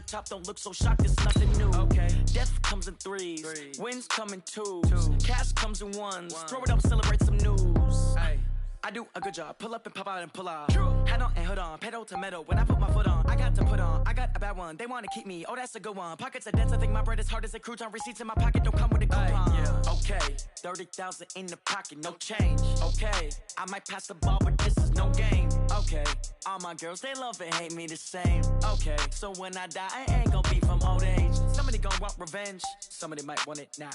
her top, don't look so shocked, it's nothing new. Okay. Death comes in threes. Wins come in twos. Cash comes in ones. Throw it up, celebrate some news. Ay. I do a good job. Pull up and pop out and pull out. Hat on and hood on. Pedal to metal. When I put my foot on, I got to put on. I got a bad one. They want to keep me. Oh, that's a good one. Pockets are dense. I think my bread is hard as a crouton. Receipts in my pocket don't come with a coupon. Yeah. Okay. 30,000 in the pocket. No change. Okay. I might pass the ball, but this is no game. Okay. All my girls, they love and hate me the same. Okay. So when I die, I ain't gonna be from old age. Somebody gonna want revenge. Somebody might want it now.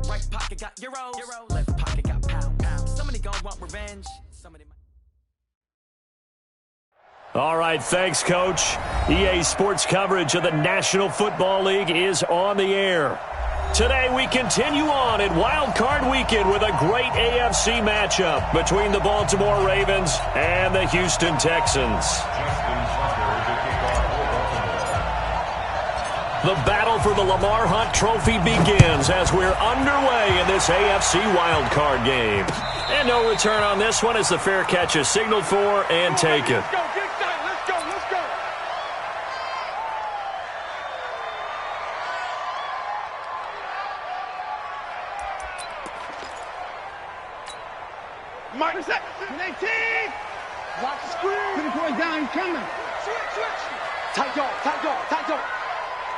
Right pocket got euros. Left pocket got pounds. Somebody gonna want revenge. All right, thanks, Coach. EA Sports coverage of the National Football League is on the air. Today we continue on in Wild Card Weekend with a great AFC matchup between the Baltimore Ravens and the Houston Texans. The battle for the Lamar Hunt Trophy begins as we're underway in this AFC Wild Card game. And no return on this one as the fair catch is signaled for and taken. Let's go, get excited. Let's go. Mike, set. 18. Watch the screen. Put the boy down. He's coming. Switch. Tight dog.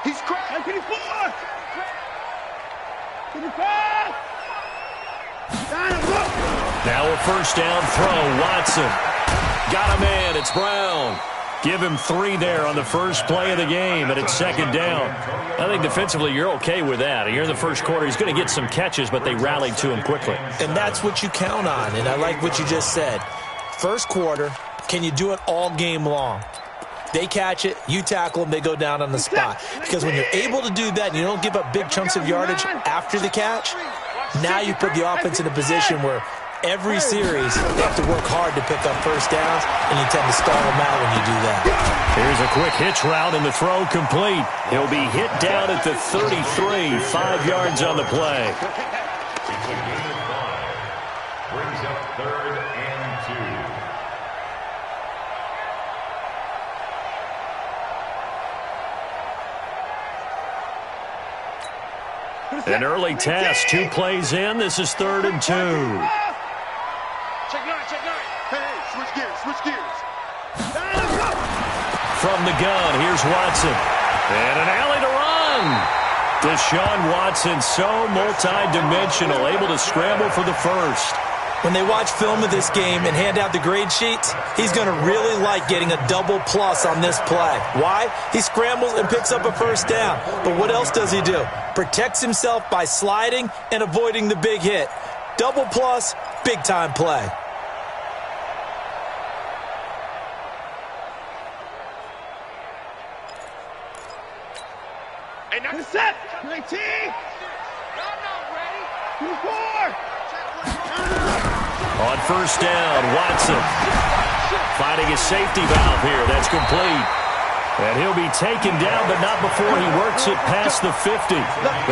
He's cracked. 24. 25. Now a first down throw. Watson. Got a man. It's Brown. Give him 3 there on the first play of the game, and it's second down. I think defensively you're okay with that. You're in the first quarter. He's going to get some catches, but they rallied to him quickly. And that's what you count on, and I like what you just said. First quarter, can you do it all game long? They catch it, you tackle them, they go down on the spot. Because when you're able to do that and you don't give up big chunks of yardage after the catch, now you put the offense in a position where every series they have to work hard to pick up first downs, and you tend to stall them out when you do that. Here's a quick hitch route, and the throw complete. He'll be hit down at the 33, 5 yards on the play. Brings up 3rd and 2. An early test, 2 plays in. This is 3rd and 2. Check 9. Hey, switch gears. From the gun, here's Watson. And an alley to run. Deshaun Watson, so multi-dimensional, able to scramble for the first. When they watch film of this game and hand out the grade sheets, he's going to really like getting a double plus on this play. Why? He scrambles and picks up a first down. But what else does he do? Protects himself by sliding and avoiding the big hit. Double plus, big-time play. Hey, now set. 19. Ready. 24. On first down, Watson finding his safety valve here. That's complete. And he'll be taken down, but not before he works it past the 50.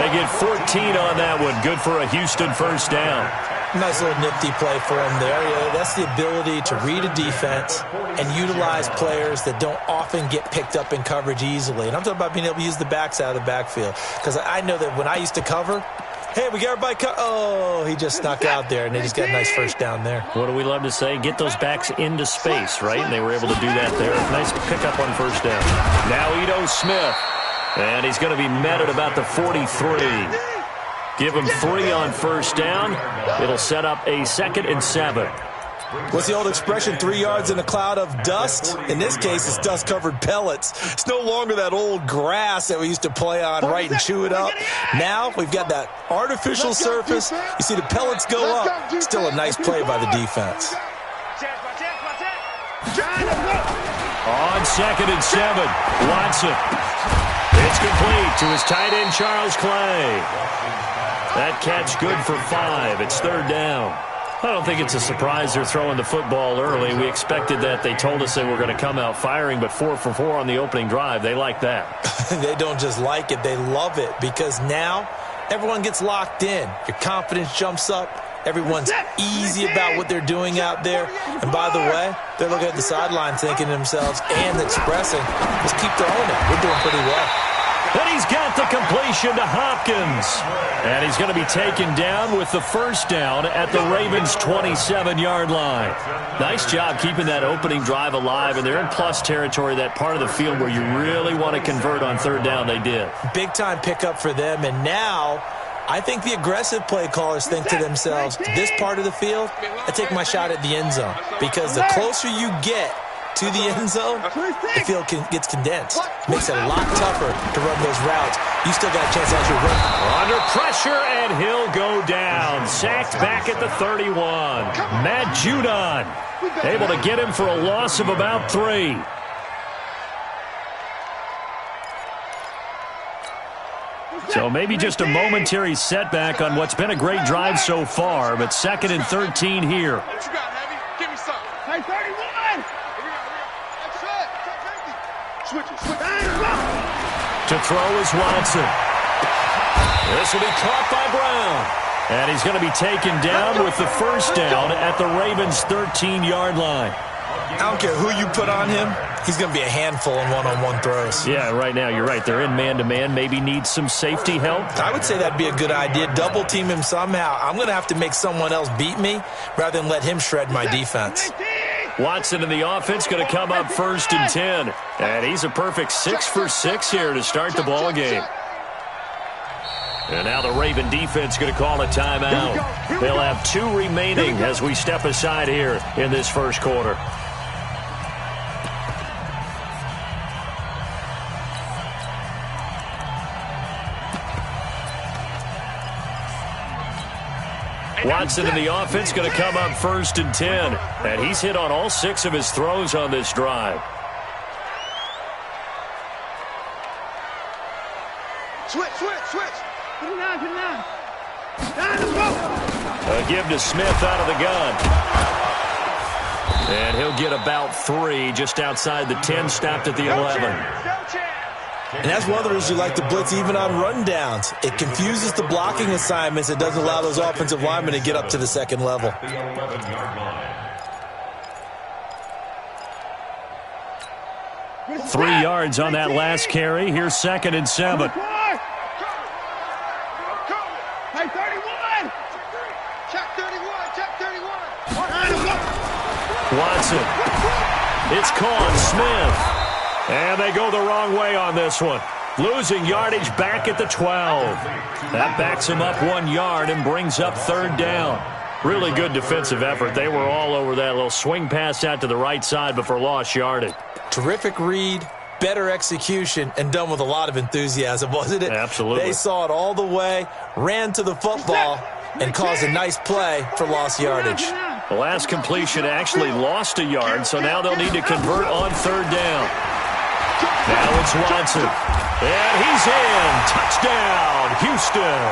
They get 14 on that one. Good for a Houston first down. Nice little nifty play for him there. Yeah, that's the ability to read a defense and utilize players that don't often get picked up in coverage easily. And I'm talking about being able to use the backs out of the backfield. Because I know that when I used to cover, hey, we got everybody oh, he just snuck out there, and they just got a nice first down there. What do we love to say? Get those backs into space, right? And they were able to do that there. Nice pickup on first down. Now Ito Smith, and he's going to be met at about the 43. Give him 3 on first down. It'll set up a 2nd and 7. What's the old expression, 3 yards in a cloud of dust? In this case, it's dust-covered pellets. It's no longer that old grass that we used to play on, right, and chew it up. Now we've got that artificial surface. You see the pellets go up. Still a nice play by the defense. On 2nd and 7, Watson. It's complete to his tight end, Charles Clay. That catch good for 5. It's 3rd down. I don't think it's a surprise they're throwing the football early. We expected that. They told us they were going to come out firing, but 4 for 4 on the opening drive. They like that. They don't just like it. They love it because now everyone gets locked in. Your confidence jumps up, Everyone's easy about what they're doing out there. And by the way, they're looking at the sideline thinking to themselves and expressing, just keep throwing it. We're doing pretty well. And he's got the completion to Hopkins. And he's going to be taken down with the first down at the Ravens' 27-yard line. Nice job keeping that opening drive alive, and they're in plus territory, that part of the field where you really want to convert on third down. They did. Big-time pickup for them, and now I think the aggressive play callers think to themselves, this part of the field, I take my shot at the end zone, because the closer you get to the end zone, the field gets condensed. Makes it a lot tougher to run those routes. You still got a chance to actually run. Under pressure, and he'll go down. Sacked back at the 31. Matt Judon able to get him for a loss of about 3. So maybe just a momentary setback on what's been a great drive so far, but 2nd and 13 here. What you got, Heavy? Give me something. Hey, 31! Switch it. To throw is Watson. This will be caught by Brown. And he's going to be taken down with the first down at the Ravens' 13-yard line. I don't care who you put on him, he's going to be a handful in one-on-one throws. Yeah, right now you're right. They're in man-to-man. Maybe need some safety help. I would say that'd be a good idea. Double team him somehow. I'm going to have to make someone else beat me rather than let him shred my defense. Watson in the offense going to come up 1st and 10. And he's a perfect 6 for 6 here to start the ball game. And now the Raven defense going to call a timeout. They'll have 2 remaining as we step aside here in this first quarter. Watson in the offense going to come up 1st and 10. And he's hit on all 6 of his throws on this drive. Switch. Put it down. Down, let's go. A give to Smith out of the gun. And he'll get about 3 just outside the 10, stopped at the 11. And that's one of the reasons you like to blitz even on rundowns. It confuses the blocking assignments. It doesn't allow those offensive linemen to get up to the second level. 3 yards on that last carry. Here's 2nd and 7. Hey, 31! Check 31! Watson. It's caught. Smith. And they go the wrong way on this one. Losing yardage back at the 12. That backs him up 1 yard and brings up 3rd down. Really good defensive effort. They were all over that little swing pass out to the right side before lost yardage. Terrific read, better execution, and done with a lot of enthusiasm, wasn't it? Absolutely. They saw it all the way, ran to the football, and caused a nice play for lost yardage. The last completion actually lost a yard, so now they'll need to convert on 3rd down. Now it's Watson. And he's in. Touchdown, Houston.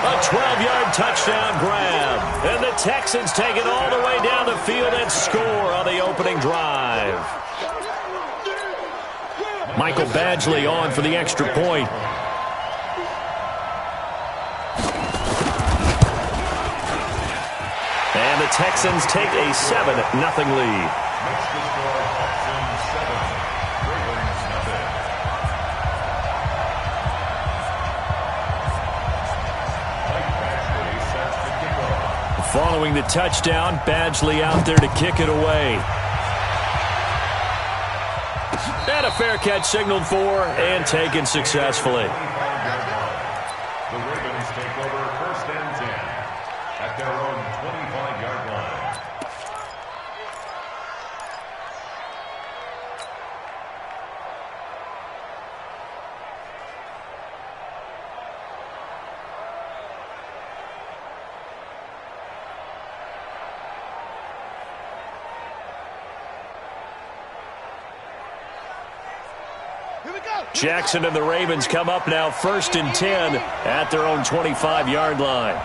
A 12-yard touchdown grab. And the Texans take it all the way down the field and score on the opening drive. Michael Badgley on for the extra point. And the Texans take a 7-0 lead. Following the touchdown, Badgley out there to kick it away. And a fair catch signaled for and taken successfully. The Ravens take over 1st and 10 at their own 25-yard line. Jackson and the Ravens come up now 1st and 10 at their own 25-yard line.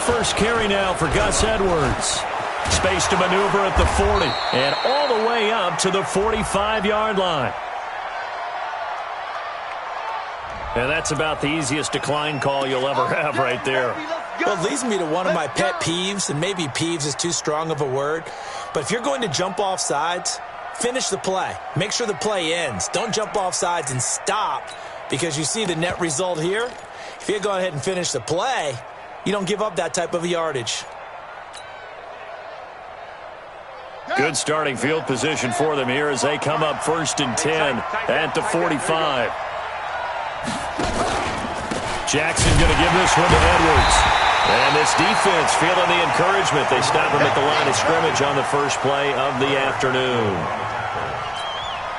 First carry now for Gus Edwards. Space to maneuver at the 40 and all the way up to the 45-yard line. And that's about the easiest decline call you'll ever have right there. Well, it leads me to one of my pet peeves, and maybe peeves is too strong of a word, but if you're going to jump off sides, finish the play. Make sure the play ends. Don't jump off sides and stop, because you see the net result here. If you go ahead and finish the play, you don't give up that type of yardage. Good starting field position for them here as they come up 1st and 10 at the 45. Jackson going to give this one to Edwards. And this defense feeling the encouragement. They stop him at the line of scrimmage on the first play of the afternoon.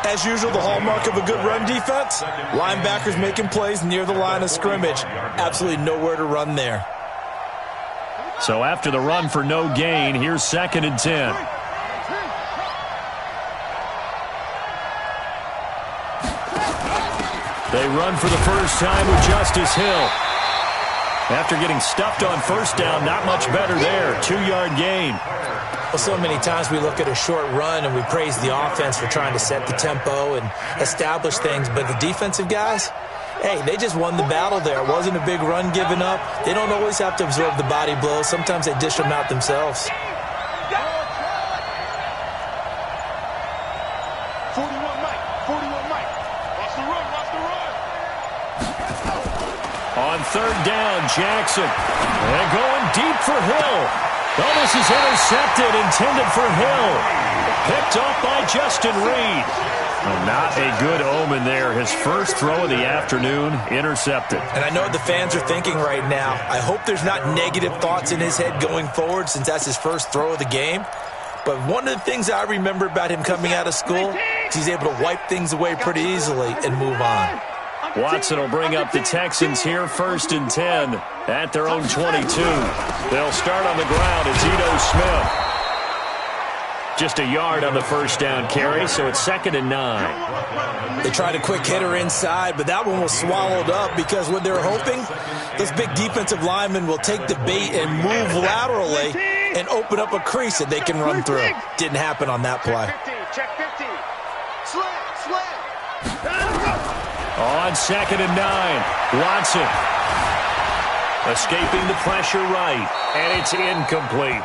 As usual, the hallmark of a good run defense, linebackers making plays near the line of scrimmage. Absolutely nowhere to run there. So after the run for no gain, here's 2nd and 10. They run for the first time with Justice Hill. After getting stuffed on first down, not much better there. 2-yard gain. Well, so many times we look at a short run and we praise the offense for trying to set the tempo and establish things. But the defensive guys, hey, they just won the battle there. It wasn't a big run given up. They don't always have to absorb the body blows. Sometimes they dish them out themselves. 41 Mike. 41 Mike. Watch the run. Watch the run. On 3rd down, Jackson. And going deep for Hill. Oh, this is intercepted, intended for Hill. Picked off by Justin Reed. Oh, not a good omen there. His first throw of the afternoon, intercepted. And I know what the fans are thinking right now. I hope there's not negative thoughts in his head going forward since that's his first throw of the game. But one of the things I remember about him coming out of school is he's able to wipe things away pretty easily and move on. Watson will bring up the Texans here 1st and 10 at their own 22. They'll start on the ground. It's Ito Smith. Just a yard on the first down carry, so it's 2nd and 9. They tried a quick hitter inside, but that one was swallowed up because what they're hoping, those big defensive linemen will take the bait and move laterally and open up a crease that they can run through. Didn't happen on that play. Check 50. Slam. On 2nd and 9, Watson. Escaping the pressure right, and it's incomplete.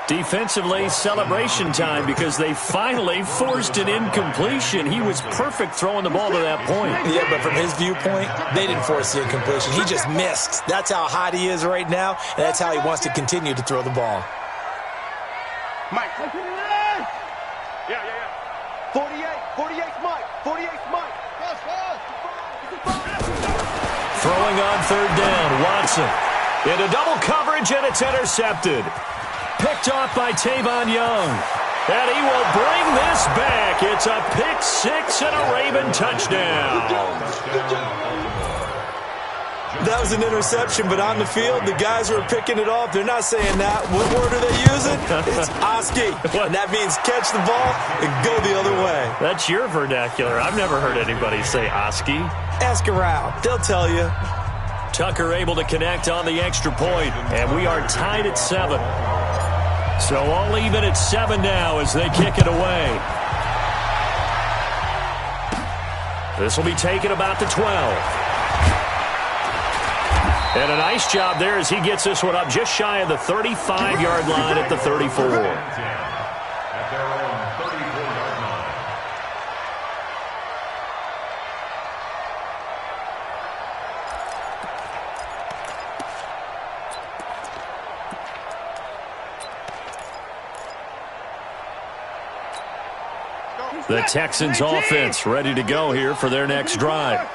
Defensively, celebration time because they finally forced an incompletion. He was perfect throwing the ball to that point. Yeah, but from his viewpoint, they didn't force the incompletion. He just missed. That's how hot he is right now, and that's how he wants to continue to throw the ball. Mike. Yeah. 48 Mike. 48 Mike. Throwing on 3rd down, Watson. Into double coverage, and it's intercepted. Picked off by Tavon Young. And he will bring this back. It's a pick 6 and a Raven touchdown. That was an interception, but on the field, the guys who are picking it off, they're not saying that. What word are they using? It's Oski. And that means catch the ball and go the other way. That's your vernacular. I've never heard anybody say Oski. Ask around. They'll tell you. Tucker able to connect on the extra point, and we are tied at 7. So all even at 7 now as they kick it away. This will be taken about the 12. And a nice job there as he gets this one up just shy of the 35-yard line at the 34. At their own 34-yard line. The Texans offense ready to go here for their next drive.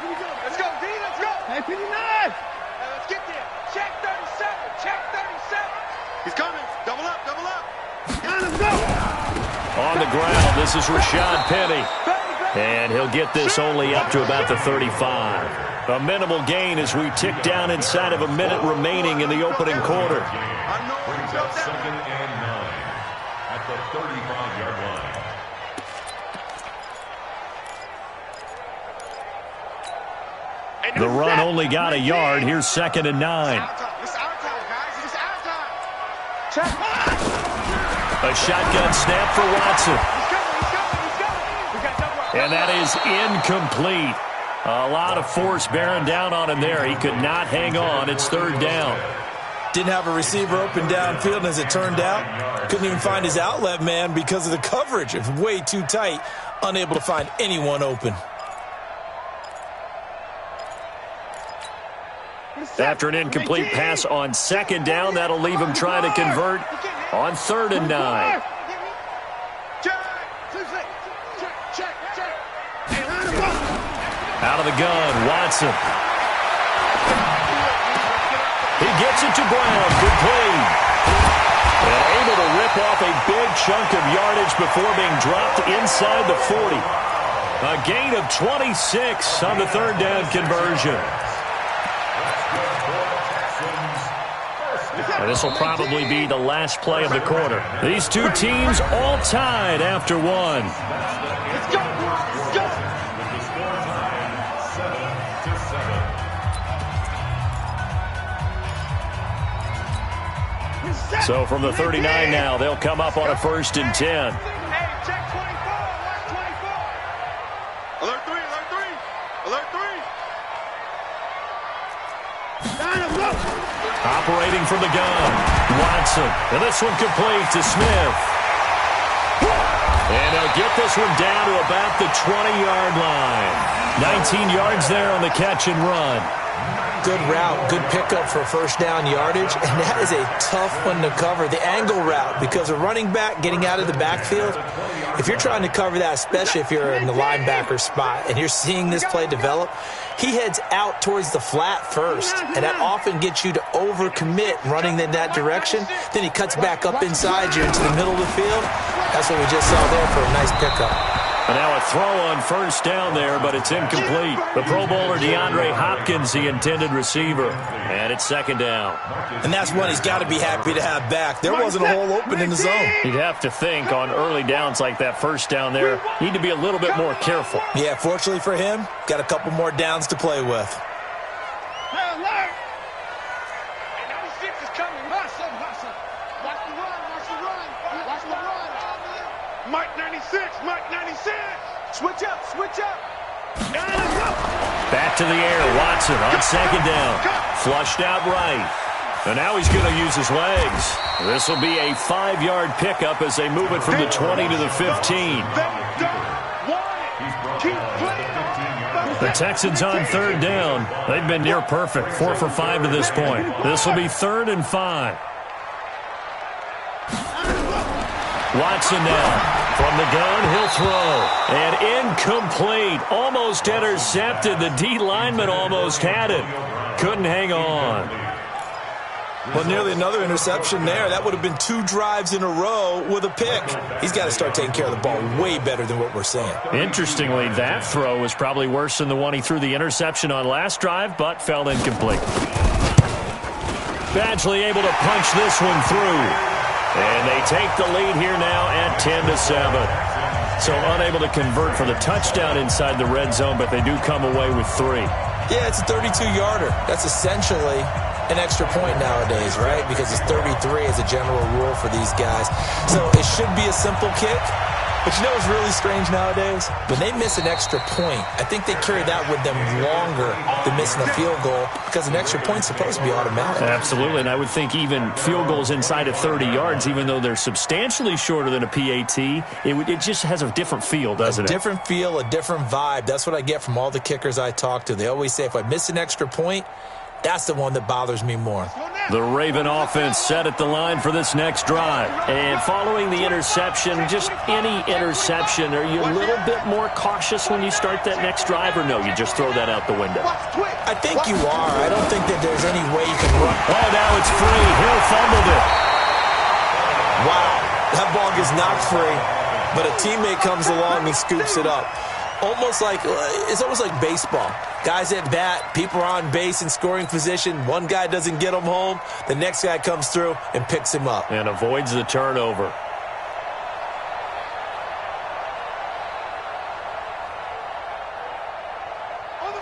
Let's go, D. Let's go. Hey, 59. Let's get there. Check 37. Check 37. He's coming. Double up. Double up. Let's go. On the ground, this is Rashad Penny. And he'll get this only up to about the 35. A minimal gain as we tick down inside of a minute remaining in the opening quarter. Brings up 2nd and 9 at the 35-yard line. The run only got a yard. Here's 2nd and 9. It's our time, guys. It's our time. A shotgun snap for Watson. He's coming. We got double up. And that is incomplete. A lot of force bearing down on him there. He could not hang on. It's third down. Didn't have a receiver open downfield, and as it turned out, couldn't even find his outlet man because of the coverage. It was way too tight, unable to find anyone open. After an incomplete pass on second down, that'll leave him trying to convert on 3rd and 9. Out of the gun, Watson. He gets it to Brown, complete. And able to rip off a big chunk of yardage before being dropped inside the 40. A gain of 26 on the 3rd down conversion. And this will probably be the last play of the quarter. These two teams all tied after one. Let's go! Let's go! With the score tied 7-7. So from the 39 now, they'll come up on a 1st and 10. Hey, check 24. Watch 24. Alert 3, alert 3. Alert 3. Down him, look. Operating from the gun, Watson. And this one complete to Smith. And they'll get this one down to about the 20-yard line. 19 yards there on the catch and run. Good route, good pickup for first down yardage, and that is a tough one to cover. The angle route, because a running back getting out of the backfield, if you're trying to cover that, especially if you're in the linebacker spot and you're seeing this play develop, he heads out towards the flat first, and that often gets you to overcommit running in that direction. Then he cuts back up inside you into the middle of the field. That's what we just saw there for a nice pickup. And now a throw on first down there, but it's incomplete. The Pro Bowler DeAndre Hopkins, the intended receiver. And it's 2nd down. And that's one he's got to be happy to have back. There wasn't a hole open in the zone. You'd have to think on early downs like that first down there, need to be a little bit more careful. Yeah, fortunately for him, got a couple more downs to play with. Hey, alert. Hey, 96 is coming. Hustle, hustle. Watch the run, watch the run. Watch the run. Mike 96, Mike 96. Switch up, switch up. Down and go. Back to the air, Watson on 2nd down. Flushed out right. And now he's going to use his legs. This will be a 5-yard pickup as they move it from the 20 to the 15. The Texans on 3rd down. They've been near perfect, 4 for 5 to this point. This will be 3rd and 5. Watson now. From the gun, he'll throw. And incomplete. Almost intercepted. The D lineman almost had it. Couldn't hang on. Well, nearly another interception there. That would have been 2 drives in a row with a pick. He's got to start taking care of the ball way better than what we're saying. Interestingly, that throw was probably worse than the one he threw the interception on last drive, but fell incomplete. Badgley able to punch this one through. And they take the lead here now at 10-7. So unable to convert for the touchdown inside the red zone, but they do come away with 3. Yeah, it's a 32-yarder. That's essentially an extra point nowadays, right? Because it's 33 as a general rule for these guys. So it should be a simple kick. But you know what's really strange nowadays? When they miss an extra point, I think they carry that with them longer than missing a field goal because an extra point's supposed to be automatic. Absolutely, and I would think even field goals inside of 30 yards, even though they're substantially shorter than a PAT, it just has a different feel, doesn't it? A different feel, a different vibe. That's what I get from all the kickers I talk to. They always say if I miss an extra point, that's the one that bothers me more. The Raven offense set at the line for this next drive. And following the interception, just any interception, are you a little bit more cautious when you start that next drive, or no, you just throw that out the window? I think you are. I don't think that there's any way you can run. Oh, now it's free. Hill fumbled it. Wow, that ball gets knocked free, but a teammate comes along and scoops it up. It's almost like baseball. Guys at bat, people are on base in scoring position. One guy doesn't get him home. The next guy comes through and picks him up. And avoids the turnover.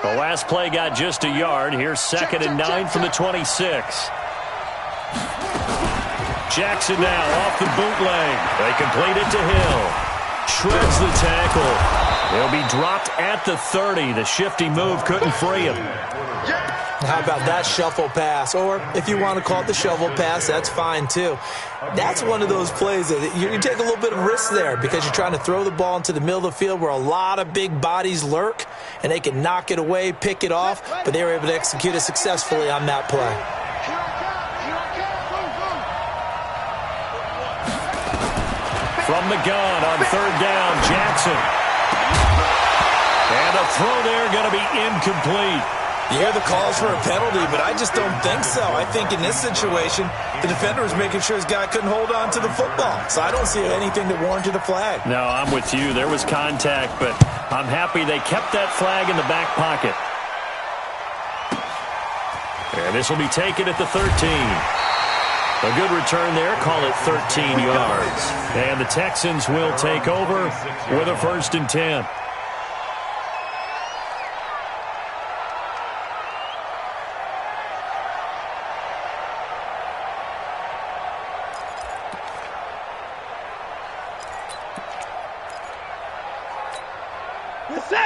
The last play got just a yard. Here's 2nd and 9 from the 26. Jackson now off the bootleg. They complete it to Hill. Shreds the tackle. He'll be dropped at the 30. The shifty move couldn't free him. How about that shuffle pass? Or if you want to call it the shovel pass, that's fine too. That's one of those plays that you take a little bit of risk there because you're trying to throw the ball into the middle of the field where a lot of big bodies lurk, and they can knock it away, pick it off, but they were able to execute it successfully on that play. From the gun on third down, Jackson. And a throw there going to be incomplete. You hear the calls for a penalty, but I just don't think so. I think in this situation, the defender was making sure his guy couldn't hold on to the football. So I don't see anything that warranted a flag. No, I'm with you. There was contact, but I'm happy they kept that flag in the back pocket. And this will be taken at the 13. A good return there. Call it 13 yards. And the Texans will take over with a 1st and 10.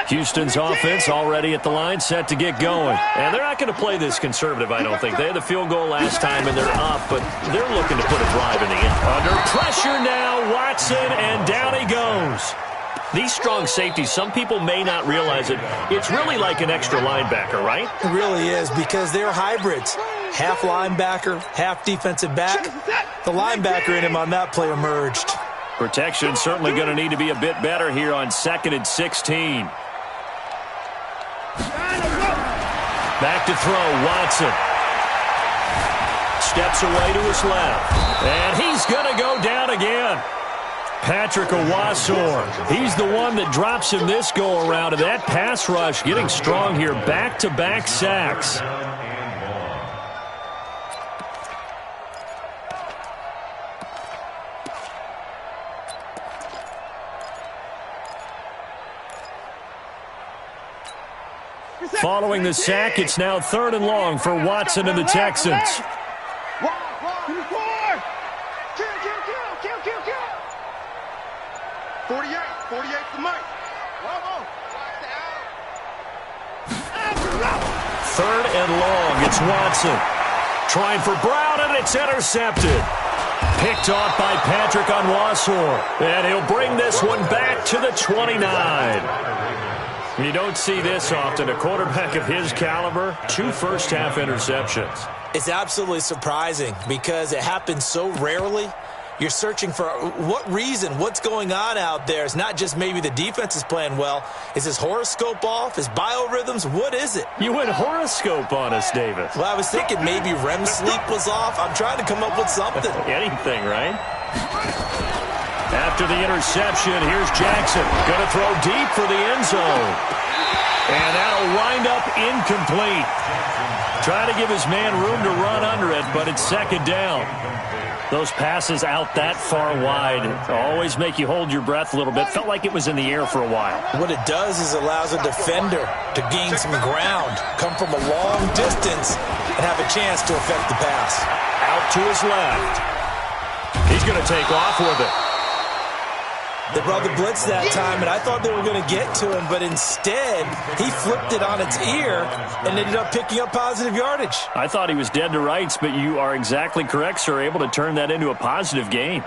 Houston's offense already at the line, set to get going. And they're not going to play this conservative, I don't think. They had the field goal last time, and they're up, but they're looking to put a drive in the end. Under pressure now, Watson, and down he goes. These strong safeties, some people may not realize it. It's really like an extra linebacker, right? It really is, because they're hybrids. Half linebacker, half defensive back. The linebacker in him on that play emerged. Protection certainly going to need to be a bit better here on 2nd and 16. Back to throw, Watson. Steps away to his left. And he's going to go down again. Patrick Owasor. He's the one that drops him this go-around. And that pass rush getting strong here. Back-to-back sacks. Following the sack, it's now 3rd and long for Watson and the Texans. 48 for Mike. 3rd and long, it's Watson. Trying for Brown, and it's intercepted. Picked off by Patrick Owasor. And he'll bring this one back to the 29. You don't see this often. A quarterback of his caliber, 2 first-half interceptions. It's absolutely surprising because it happens so rarely. You're searching for what reason, what's going on out there. It's not just maybe the defense is playing well. Is his horoscope off? His biorhythms? What is it? You went horoscope on us, David. Well, I was thinking maybe REM sleep was off. I'm trying to come up with something. Anything, right? After the interception, here's Jackson. Going to throw deep for the end zone. And that'll wind up incomplete. Trying to give his man room to run under it, but it's 2nd down. Those passes out that far wide always make you hold your breath a little bit. Felt like it was in the air for a while. What it does is allows a defender to gain some ground, come from a long distance, and have a chance to affect the pass. Out to his left. He's going to take off with it. They brought the blitz that time, and I thought they were going to get to him, but instead, he flipped it on its ear and ended up picking up positive yardage. I thought he was dead to rights, but you are exactly correct, sir, able to turn that into a positive gain.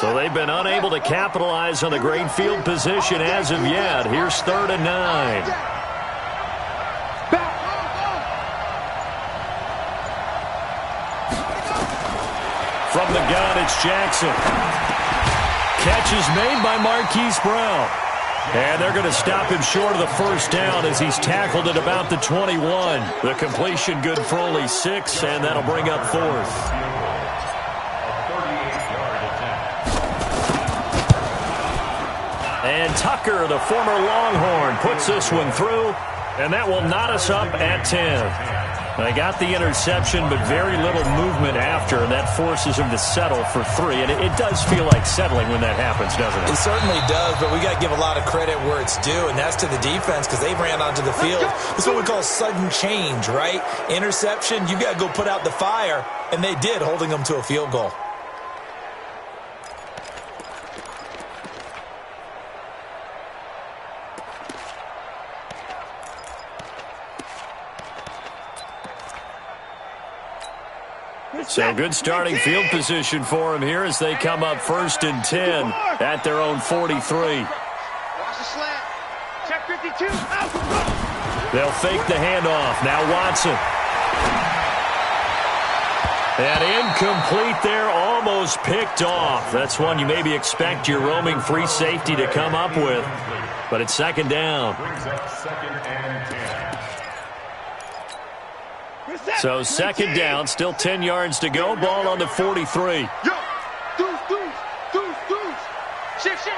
So they've been unable to capitalize on the great field position as of yet. Here's 3rd and 9. From the gun, it's Jackson. Catch is made by Marquise Brown. And they're going to stop him short of the 1st down as he's tackled at about the 21. The completion good for only 6, and that'll bring up 4th. And Tucker, the former Longhorn, puts this one through, and that will knot us up at 10. They got the interception, but very little movement after, and that forces him to settle for 3. And it does feel like settling when that happens, doesn't it? It certainly does, but we got to give a lot of credit where it's due, and that's to the defense because they ran onto the field. It's what we call sudden change, right? Interception, you got to go put out the fire, and they did, holding them to a field goal. So good starting field position for him here as they come up 1st and 10 at their own 43. Watch the slant. Check 52. They'll fake the handoff. Now Watson. And incomplete there, almost picked off. That's one you maybe expect your roaming free safety to come up with. But it's 2nd down. Brings up 2nd and 10. So 2nd down, still 10 yards to go. Ball on the 43. Yo, deuce. Shift.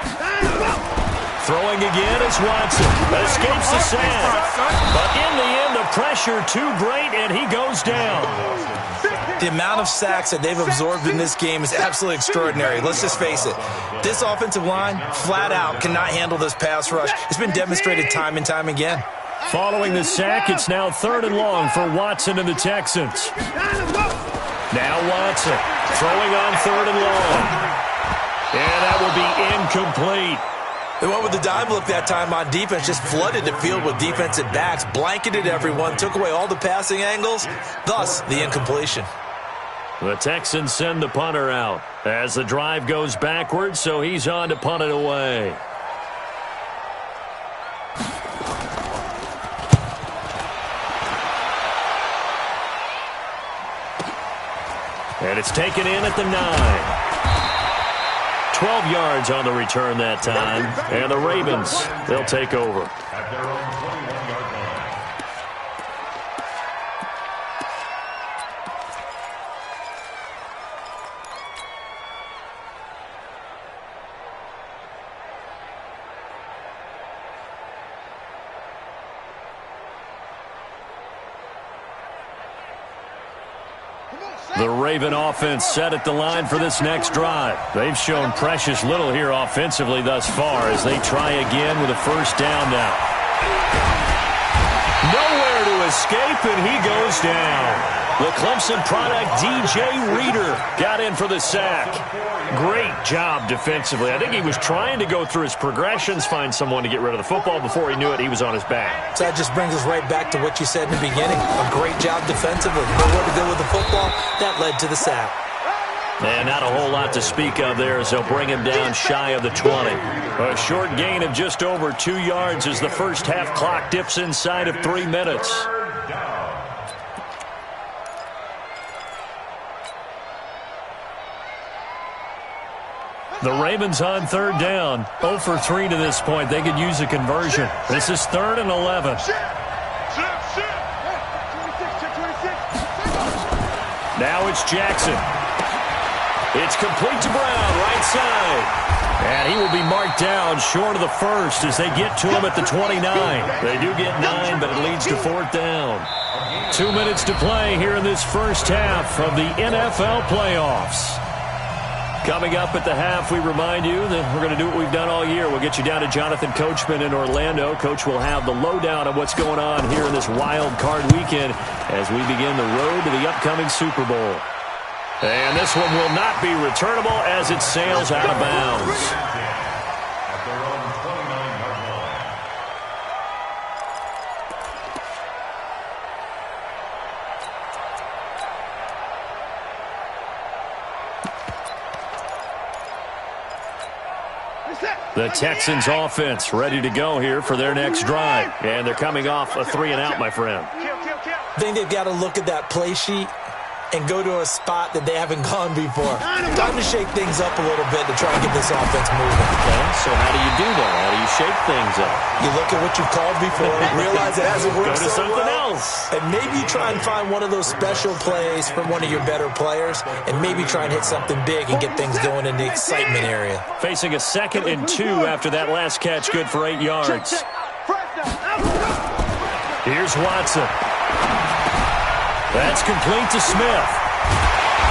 Throwing again is Watson. Escapes the sack. But in the end, the pressure too great, and he goes down. The amount of sacks that they've absorbed in this game is absolutely extraordinary. Let's just face it. This offensive line, flat out, cannot handle this pass rush. It's been demonstrated time and time again. Following the sack, it's now 3rd and long for Watson and the Texans. Now Watson throwing on 3rd and long. And that will be incomplete. They went with the dime look that time on defense, just flooded the field with defensive backs, blanketed everyone, took away all the passing angles, thus the incompletion. The Texans send the punter out as the drive goes backwards, so he's on to punt it away. And it's taken in at the 9. 12 yards on the return that time. And the Ravens, they'll take over. At their own 21-yard line. The Raven offense set at the line for this next drive. They've shown precious little here offensively thus far as they try again with a 1st down now. Nowhere to escape, and he goes down. The Clemson product, DJ Reader, got in for the sack. Great job defensively. I think he was trying to go through his progressions, find someone to get rid of the football. Before he knew it, he was on his back. So that just brings us right back to what you said in the beginning. A great job defensively. Nowhere to go with the football. That led to the sack. And not a whole lot to speak of there as they'll bring him down shy of the 20. A short gain of just over 2 yards as the first half clock dips inside of 3 minutes. The Ravens on 3rd down. 0 for 3 to this point. They could use a conversion. This is 3rd and 11. Now it's Jackson. It's complete to Brown, right side. And he will be marked down short of the 1st as they get to him at the 29. They do get 9, but it leads to 4th down. 2 minutes to play here in this first half of the NFL playoffs. Coming up at the half, we remind you that we're going to do what we've done all year. We'll get you down to Jonathan Coachman in Orlando. Coach will have the lowdown of what's going on here in this wild card weekend as we begin the road to the upcoming Super Bowl. And this one will not be returnable as it sails out of bounds. At their own 29-yard line. The Texans offense ready to go here for their next drive. And they're coming off a 3-and-out, my friend. I think they've got to look at that play sheet and go to a spot that they haven't gone before. Time to shake things up a little bit to try to get this offense moving. Okay, so how do you do that? How do you shake things up? You look at what you've called before, realize it hasn't worked Go to so something well, else. and maybe you try and find one of those special plays from one of your better players, and maybe try and hit something big and get things going in the excitement area. Facing a 2nd and 2 after that last catch, good for 8 yards. Here's Watson. That's complete to Smith.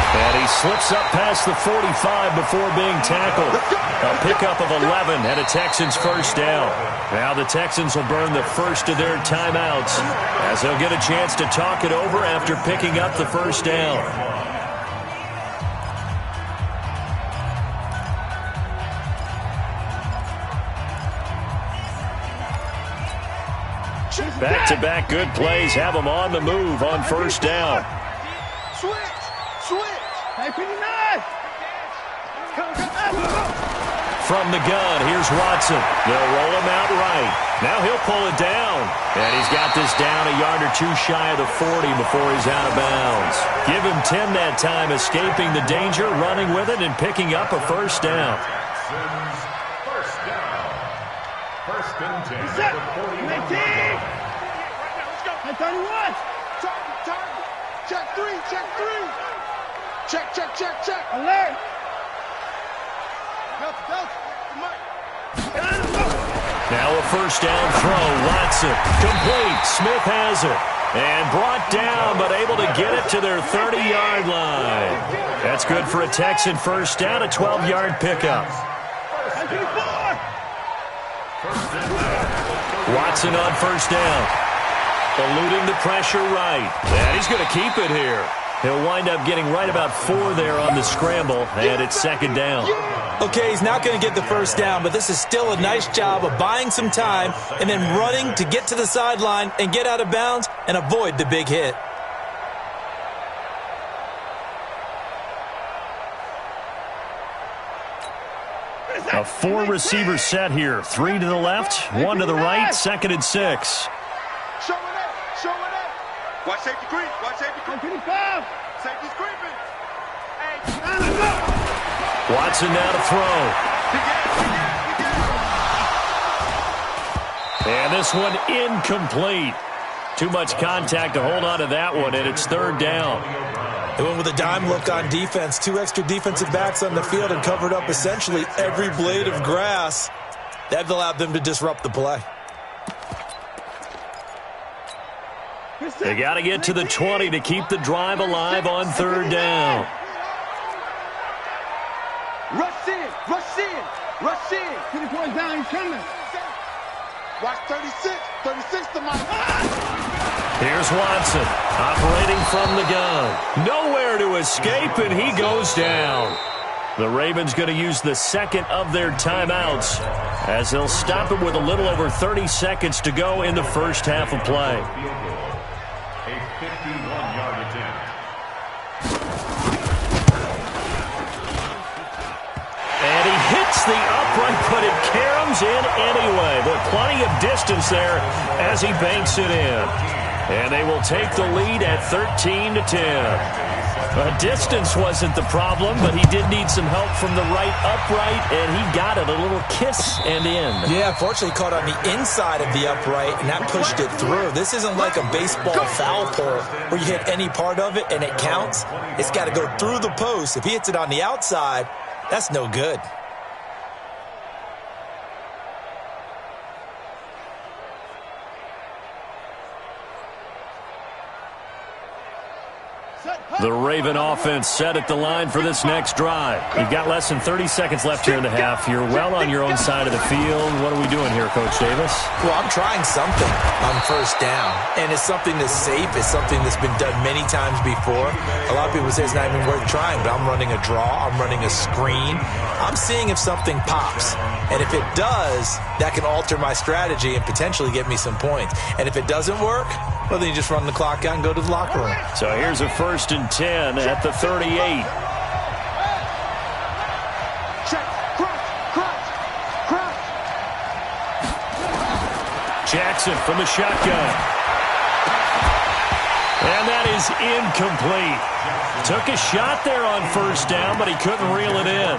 And he slips up past the 45 before being tackled. A pickup of 11 and a Texans first down. Now the Texans will burn the first of their timeouts as they'll get a chance to talk it over after picking up the first down. Back-to-back good plays have them on the move on first down. Switch. Hey, 59. From the gun, here's Watson. They'll roll him out right. Now he'll pull it down. And he's got this down a yard or two shy of the 40 before he's out of bounds. Give him 10 that time, escaping the danger, running with it, and picking up a first down. First down. First and 10 at the 41. Hey, 31. Target. Check three. Check. Alert. Now a first down throw. Watson. Complete. Smith has it. And brought down, but able to get it to their 30-yard line. That's good for a Texan first down, a 12-yard pickup. Watson on first down. Eluding the pressure right. And he's going to keep it here. He'll wind up getting right about 4 there on the scramble, and it's second down. Okay, he's not going to get the first down, but this is still a nice job of buying some time and then running to get to the sideline and get out of bounds and avoid the big hit. A 4-receiver set here. 3 to the left, 1 to the right, 2nd and 6. Show it up. Watch safety creep. 55. Safety's creeping. Hey, Watson now to throw. And this one incomplete. Too much contact to hold on to that one, and it's third down. They went with a dime look on defense. 2 extra defensive backs on the field and covered up essentially every blade of grass. That allowed them to disrupt the play. They got to get to the 20 to keep the drive alive on third down. Rush in. 20 points down, he's coming. Watch 36 to my... Here's Watson, operating from the gun. Nowhere to escape, and he goes down. The Ravens going to use the second of their timeouts as they'll stop it with a little over 30 seconds to go in the first half of play. A 51-yard attempt. And he hits the upright, but it caroms in anyway. But plenty of distance there as he banks it in. And they will take the lead at 13-10. Distance wasn't the problem, but he did need some help from the right upright, and he got it. A little kiss and in. Yeah, fortunately caught on the inside of the upright, and that pushed it through. This isn't like a baseball foul pole where you hit any part of it and it counts. It's got to go through the post. If he hits it on the outside, that's no good. The Raven offense set at the line for this next drive. You've got less than 30 seconds left here in the half. You're well on your own side of the field. What are we doing here, Coach Davis? Well, I'm trying something on first down, and it's something that's safe. It's something that's been done many times before. A lot of people say it's not even worth trying, but I'm running a draw. I'm running a screen. I'm seeing if something pops, and if it does, that can alter my strategy and potentially get me some points. And if it doesn't work, well, then you just run the clock out and go to the locker room. So here's a 1st and 10 at the 38. Check. Cross. Jackson from the shotgun. And that is incomplete. Took a shot there on first down, but he couldn't reel it in.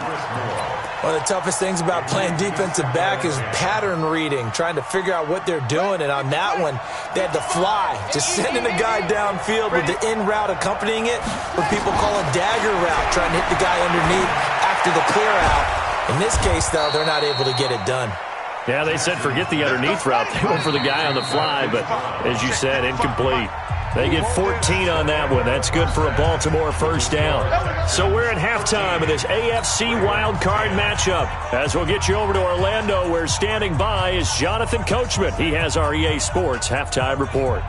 One of the toughest things about playing defensive back is pattern reading, trying to figure out what they're doing. And on that one, they had to fly, just sending a guy downfield with the in route accompanying it, what people call a dagger route, trying to hit the guy underneath after the clear out. In this case, though, they're not able to get it done. Yeah, they said forget the underneath route. They went for the guy on the fly, but as you said, incomplete. They get 14 on that one. That's good for a Baltimore first down. So we're at halftime of this AFC wildcard matchup. As we'll get you over to Orlando, where standing by is Jonathan Coachman. He has our EA Sports halftime report.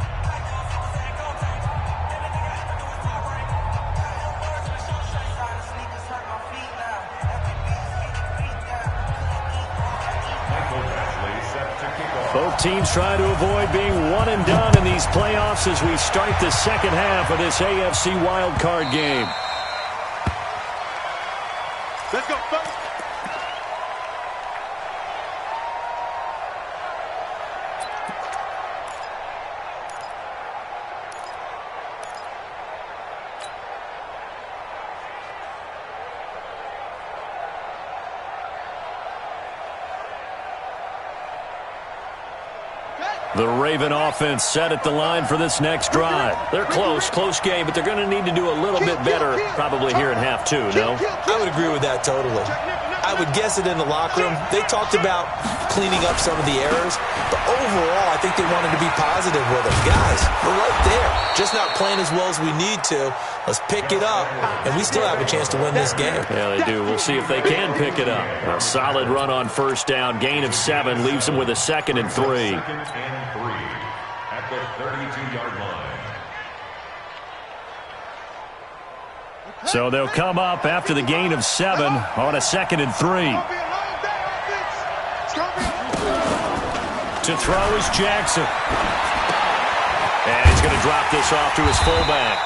Both teams trying to avoid being one and done in these playoffs as we start the second half of this AFC wildcard game. Let's go, folks. The Raven offense set at the line for this next drive. They're close game, but they're going to need to do a little bit better probably here in half two, no? I would agree with that totally. I would guess it in the locker room. They talked about cleaning up some of the errors, but overall, I think they wanted to be positive with them. Guys, we're right there. Just not playing as well as we need to. Let's pick it up, and we still have a chance to win this game. Yeah, they do. We'll see if they can pick it up. A solid run on first down. Gain of 7 leaves them with a 2nd and 3. 2nd and 3 at the 32-yard line. So they'll come up after the gain of 7 on a 2nd and 3. To throw is Jackson. And he's going to drop this off to his fullback.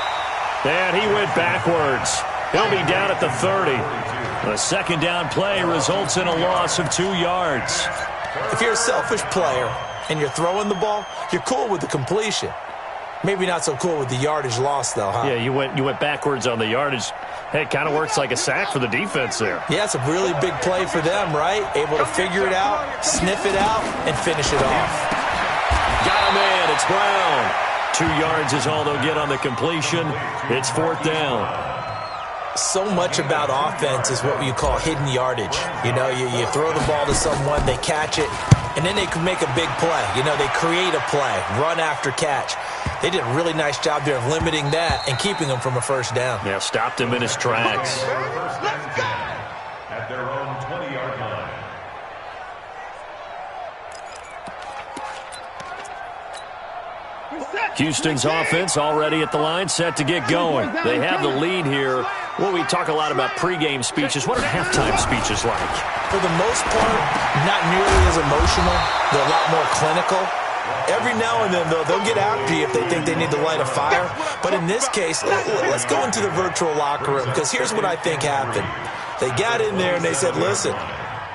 And he went backwards. He'll be down at the 30. The second down play results in a loss of 2 yards. If you're a selfish player and you're throwing the ball, you're cool with the completion. Maybe not so cool with the yardage loss, though, huh? Yeah, you went backwards on the yardage. Hey, it kind of works like a sack for the defense there. Yeah, it's a really big play for them, right? Able to figure it out, sniff it out, and finish it off. Got a man. It's Brown. 2 yards is all they'll get on the completion. It's 4th down. So much about offense is what you call hidden yardage. You know, you throw the ball to someone, they catch it, and then they can make a big play. You know, they create a play, run after catch. They did a really nice job there of limiting that and keeping him from a first down. Yeah, stopped him in his tracks. First and 10 at their own 20-yard line. Houston's offense already at the line, set to get going. They have the lead here. Well, we talk a lot about pregame speeches. What are halftime speeches like? For the most part, not nearly as emotional. They're a lot more clinical. Every now and then, though, they'll get after you if they think they need to light a fire. But in this case, let's go into the virtual locker room, because here's what I think happened. They got in there and they said, listen,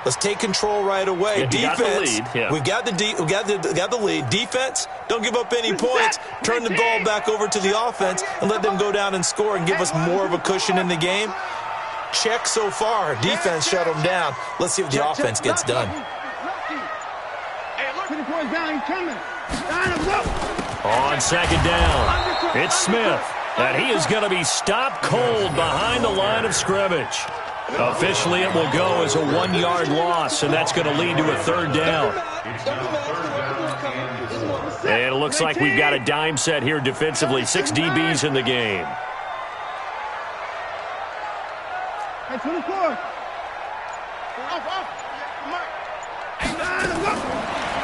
let's take control right away. Yeah, Defense, we've got the lead. Defense, don't give up any points. Turn the ball back over to the offense and let them go down and score and give us more of a cushion in the game. Check so far. Defense shut them down. Let's see if the offense gets done. On second down, it's Smith, and he is going to be stopped cold behind the line of scrimmage. Officially, it will go as a 1-yard loss, and that's going to lead to a 3rd down. And it looks like we've got a dime set here defensively. 6 DBs in the game.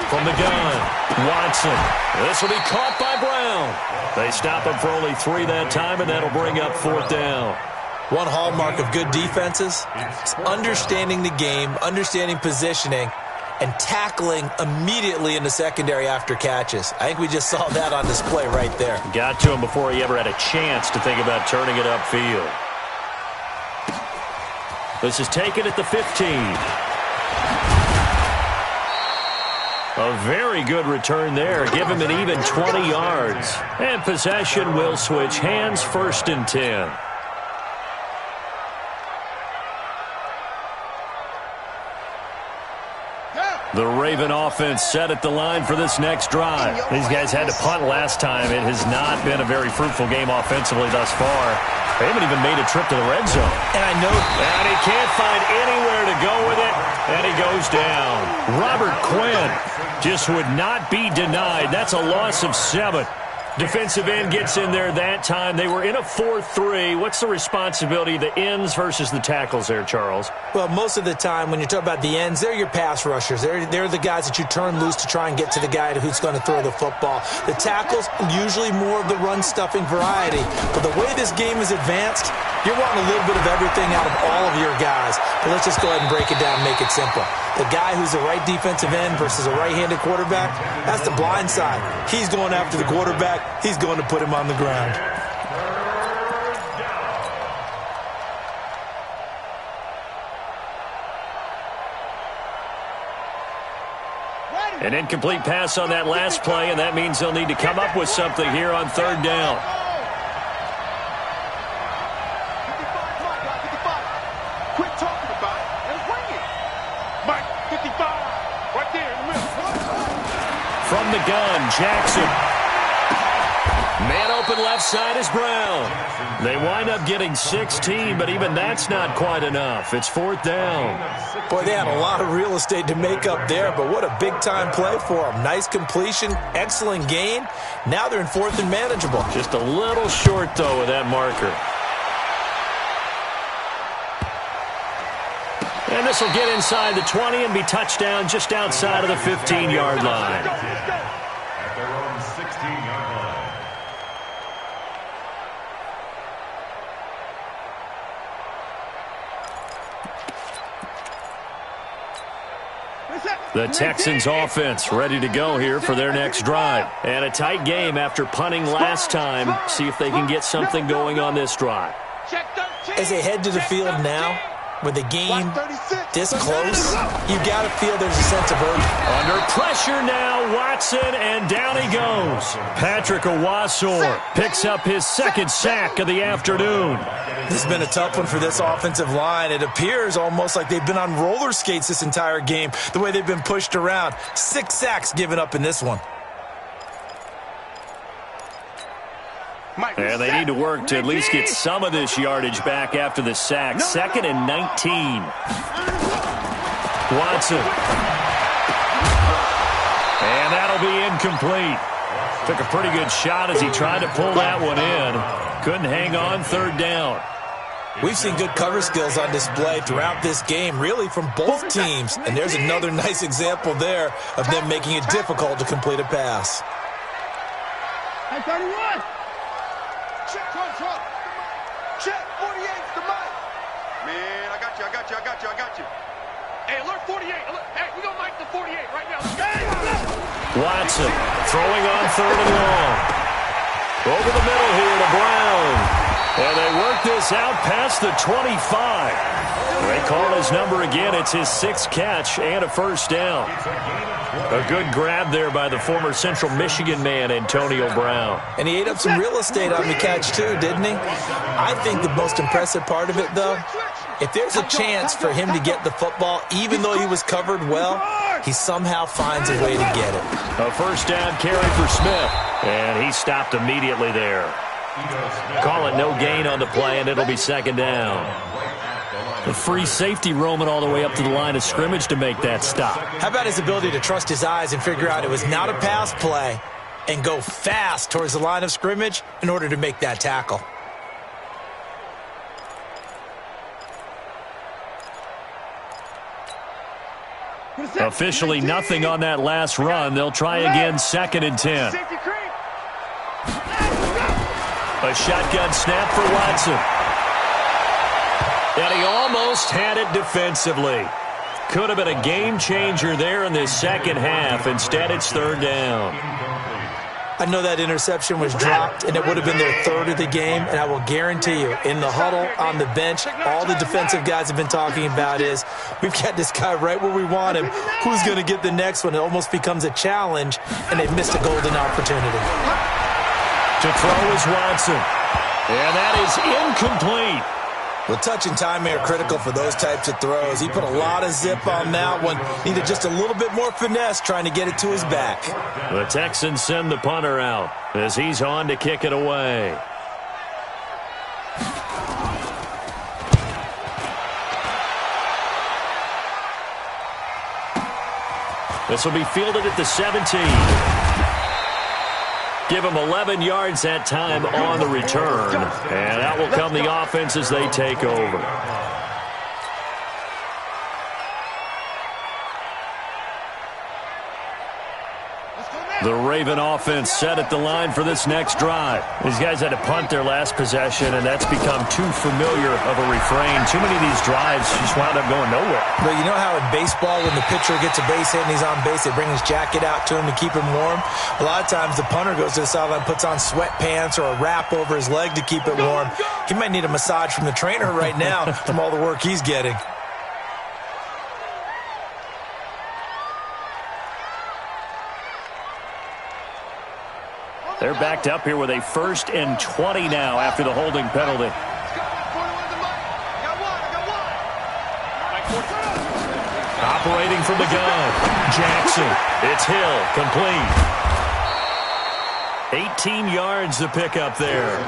From the gun, Watson. This will be caught by Brown. They stop him for only 3 that time, and that'll bring up 4th down. One hallmark of good defenses is understanding the game, understanding positioning, and tackling immediately in the secondary after catches. I think we just saw that on display right there. Got to him before he ever had a chance to think about turning it upfield. This is taken at the 15. A very good return there. Give him an even 20 yards. And possession will switch hands, 1st and 10. The Raven offense set at the line for this next drive. These guys had to punt last time. It has not been a very fruitful game offensively thus far. They haven't even made a trip to the red zone. And I know and he can't find anywhere to go with it, and he goes down. Robert Quinn just would not be denied. That's a loss of 7. Defensive end gets in there that time. They were in a 4-3. What's the responsibility of the ends versus the tackles there, Charles? Well, most of the time when you talk about the ends, they're your pass rushers. They're the guys that you turn loose to try and get to the guy who's going to throw the football. The tackles, usually more of the run-stuffing variety. But the way this game is advanced, you're wanting a little bit of everything out of all of your guys. But let's just go ahead and break it down and make it simple. The guy who's a right defensive end versus a right-handed quarterback, that's the blind side. He's going after the quarterback. He's going to put him on the ground. An incomplete pass on that last play, and that means they'll need to come up with something here on third down. Quit talking about it and bring it. Mike, 55, right there in the middle. From the gun, Jackson. Man open left side is Brown. They wind up getting 16, but even that's not quite enough. It's fourth down. Boy, they had a lot of real estate to make up there, but what a big-time play for them. Nice completion, excellent gain. Now they're in fourth and manageable. Just a little short, though, with that marker. And this will get inside the 20 and be touchdown just outside of the 15-yard line. At their own 16-yard line. The Texans offense ready to go here for their next drive. And a tight game after punting last time. See if they can get something going on this drive. As they head to the field now, with the game this close, you got to feel there's a sense of urgency. Under pressure now, Watson, and down he goes. Patrick Owasor picks up his second sack of the afternoon. This has been a tough one for this offensive line. It appears almost like they've been on roller skates this entire game, the way they've been pushed around. 6 sacks given up in this one. And they need to work to at least get some of this yardage back after the sack. 2nd and 19. Watson. And that'll be incomplete. Took a pretty good shot as he tried to pull that one in. Couldn't hang on, third down. We've seen good cover skills on display throughout this game, really from both teams. And there's another nice example there of them making it difficult to complete a pass. Hey, 31. Check, control. Check, 48's the mic. Man, I got you. Hey, alert 48. Hey, we gonna mic the 48 right now. Watson throwing on third and long. Over the middle here to Brown. And they work this out past the 25. They call his number again. It's his 6th catch and a first down. A good grab there by the former Central Michigan man, Antonio Brown. And he ate up some real estate on the catch, too, didn't he? I think the most impressive part of it, though, if there's a chance for him to get the football, even though he was covered well, he somehow finds a way to get it. A first down carry for Smith, and he stopped immediately there. Call it no gain on the play, and it'll be second down. The free safety roaming all the way up to the line of scrimmage to make that stop. How about his ability to trust his eyes and figure out it was not a pass play and go fast towards the line of scrimmage in order to make that tackle? Officially nothing on that last run. They'll try again, 2nd and 10. A shotgun snap for Watson. And he almost had it defensively. Could have been a game changer there in this second half. Instead, it's third down. I know that interception was dropped, and it would have been their 3rd of the game, and I will guarantee you, in the huddle, on the bench, all the defensive guys have been talking about is, we've got this guy right where we want him. Who's going to get the next one? It almost becomes a challenge, and they've missed a golden opportunity. To throw is Watson. And that is incomplete. Well, touch and time are critical for those types of throws. He put a lot of zip on that one. Needed just a little bit more finesse trying to get it to his back. The Texans send the punter out as he's on to kick it away. This will be fielded at the 17. Give him 11 yards that time on the return. And out will come the offense as they take over. The Raven offense set at the line for this next drive. These guys had to punt their last possession, and that's become too familiar of a refrain. Too many of these drives just wound up going nowhere. But you know how in baseball, when the pitcher gets a base hit and he's on base, they bring his jacket out to him to keep him warm? A lot of times the punter goes to the sideline, puts on sweatpants or a wrap over his leg to keep it warm. He might need a massage from the trainer right now from all the work he's getting. They're backed up here with a 1st and 20 now after the holding penalty. Operating from the gun, Jackson. It's Hill, complete. 18 yards to pick up there.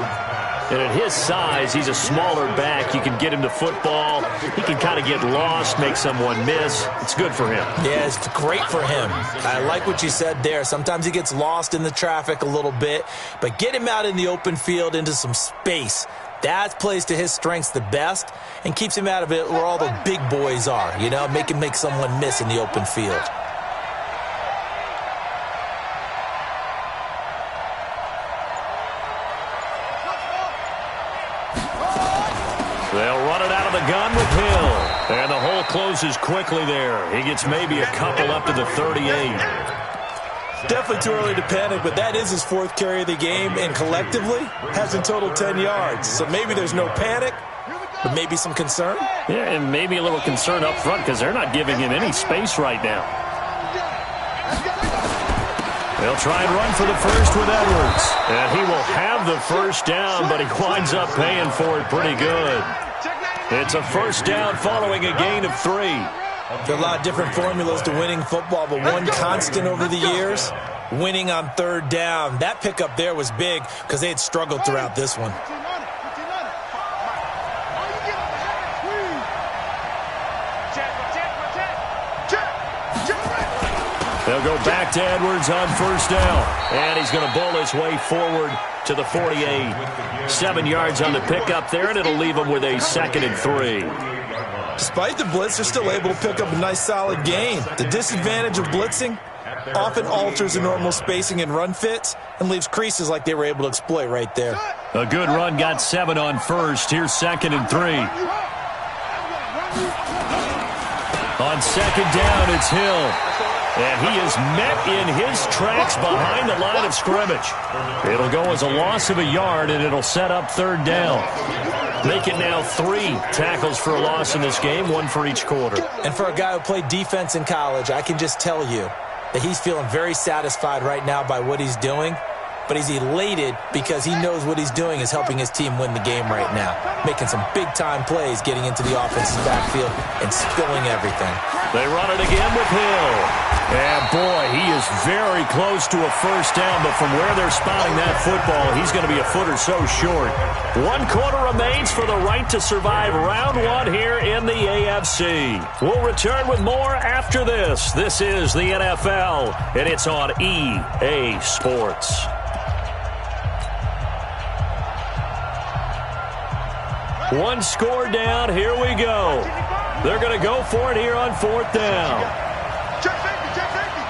And at his size, he's a smaller back. You can get him to football. He can kind of get lost, make someone miss. It's good for him. Yeah, it's great for him. I like what you said there. Sometimes he gets lost in the traffic a little bit, but get him out in the open field into some space. That plays to his strengths the best and keeps him out of it where all the big boys are, you know, make him make someone miss in the open field. They'll run it out of the gun with Hill. And the hole closes quickly there. He gets maybe a couple up to the 38. Definitely too early to panic, but that is his 4th carry of the game, and collectively has in total 10 yards. So maybe there's no panic, but maybe some concern. Yeah, and maybe a little concern up front because they're not giving him any space right now. They'll try and run for the first with Edwards. And he will have the first down, but he winds up paying for it pretty good. It's a first down following a gain of 3. There are a lot of different formulas to winning football, but one constant over the years, winning on 3rd down. That pickup there was big because they had struggled throughout this one. They'll go back to Edwards on 1st down. And he's going to bowl his way forward to the 48. 7 yards on the pickup there, and it'll leave him with a 2nd and 3. Despite the blitz, they're still able to pick up a nice solid gain. The disadvantage of blitzing often alters the normal spacing and run fits and leaves creases like they were able to exploit right there. A good run, got 7 on 1st. Here's 2nd and 3. On 2nd down, it's Hill. And he is met in his tracks behind the line of scrimmage. It'll go as a loss of a yard, and it'll set up 3rd down. Make it now 3 tackles for a loss in this game, 1 for each quarter. And for a guy who played defense in college, I can just tell you that he's feeling very satisfied right now by what he's doing. But he's elated because he knows what he's doing is helping his team win the game right now. Making some big-time plays, getting into the offense's backfield and spilling everything. They run it again with Hill. And, boy, he is very close to a first down, but from where they're spotting that football, he's going to be a foot or so short. 1 quarter remains for the right to survive round 1 here in the AFC. We'll return with more after this. This is the NFL, and it's on EA Sports. One score down. Here we go. They're going to go for it here on 4th down. Check safety, check safety.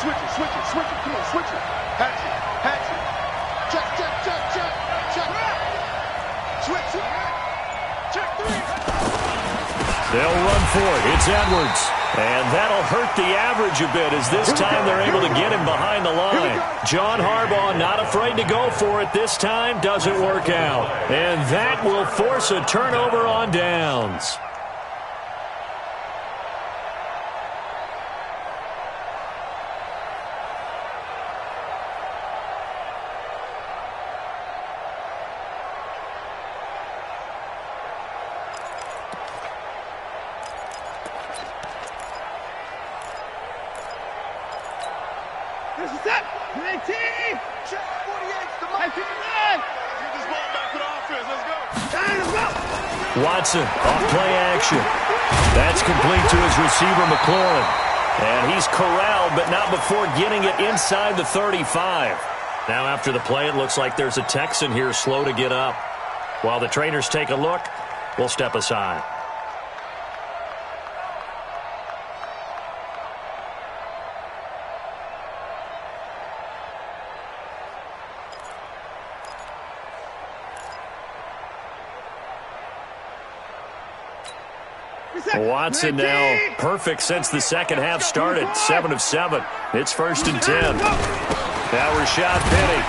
Switch it, switch it, switch it. Come on, switch it. Hatch it, hatch it. Check, check, check, check, check. Switch it. Check 3. They'll run for it. It's Edwards. And that'll hurt the average a bit as this time they're able to get him behind the line. John Harbaugh not afraid to go for it this time. Doesn't work out. And that will force a turnover on downs. This is it. 19. Check 48. The mic. Get this ball back to the offense. Let's go. Let's go. Watson off play action. That's complete to his receiver, McLaurin. And he's corralled, but not before getting it inside the 35. Now after the play, it looks like there's a Texan here slow to get up. While the trainers take a look, we'll step aside. Watson now perfect since the second half started. 7 of 7. It's 1st and 10. Now Rashad Penny.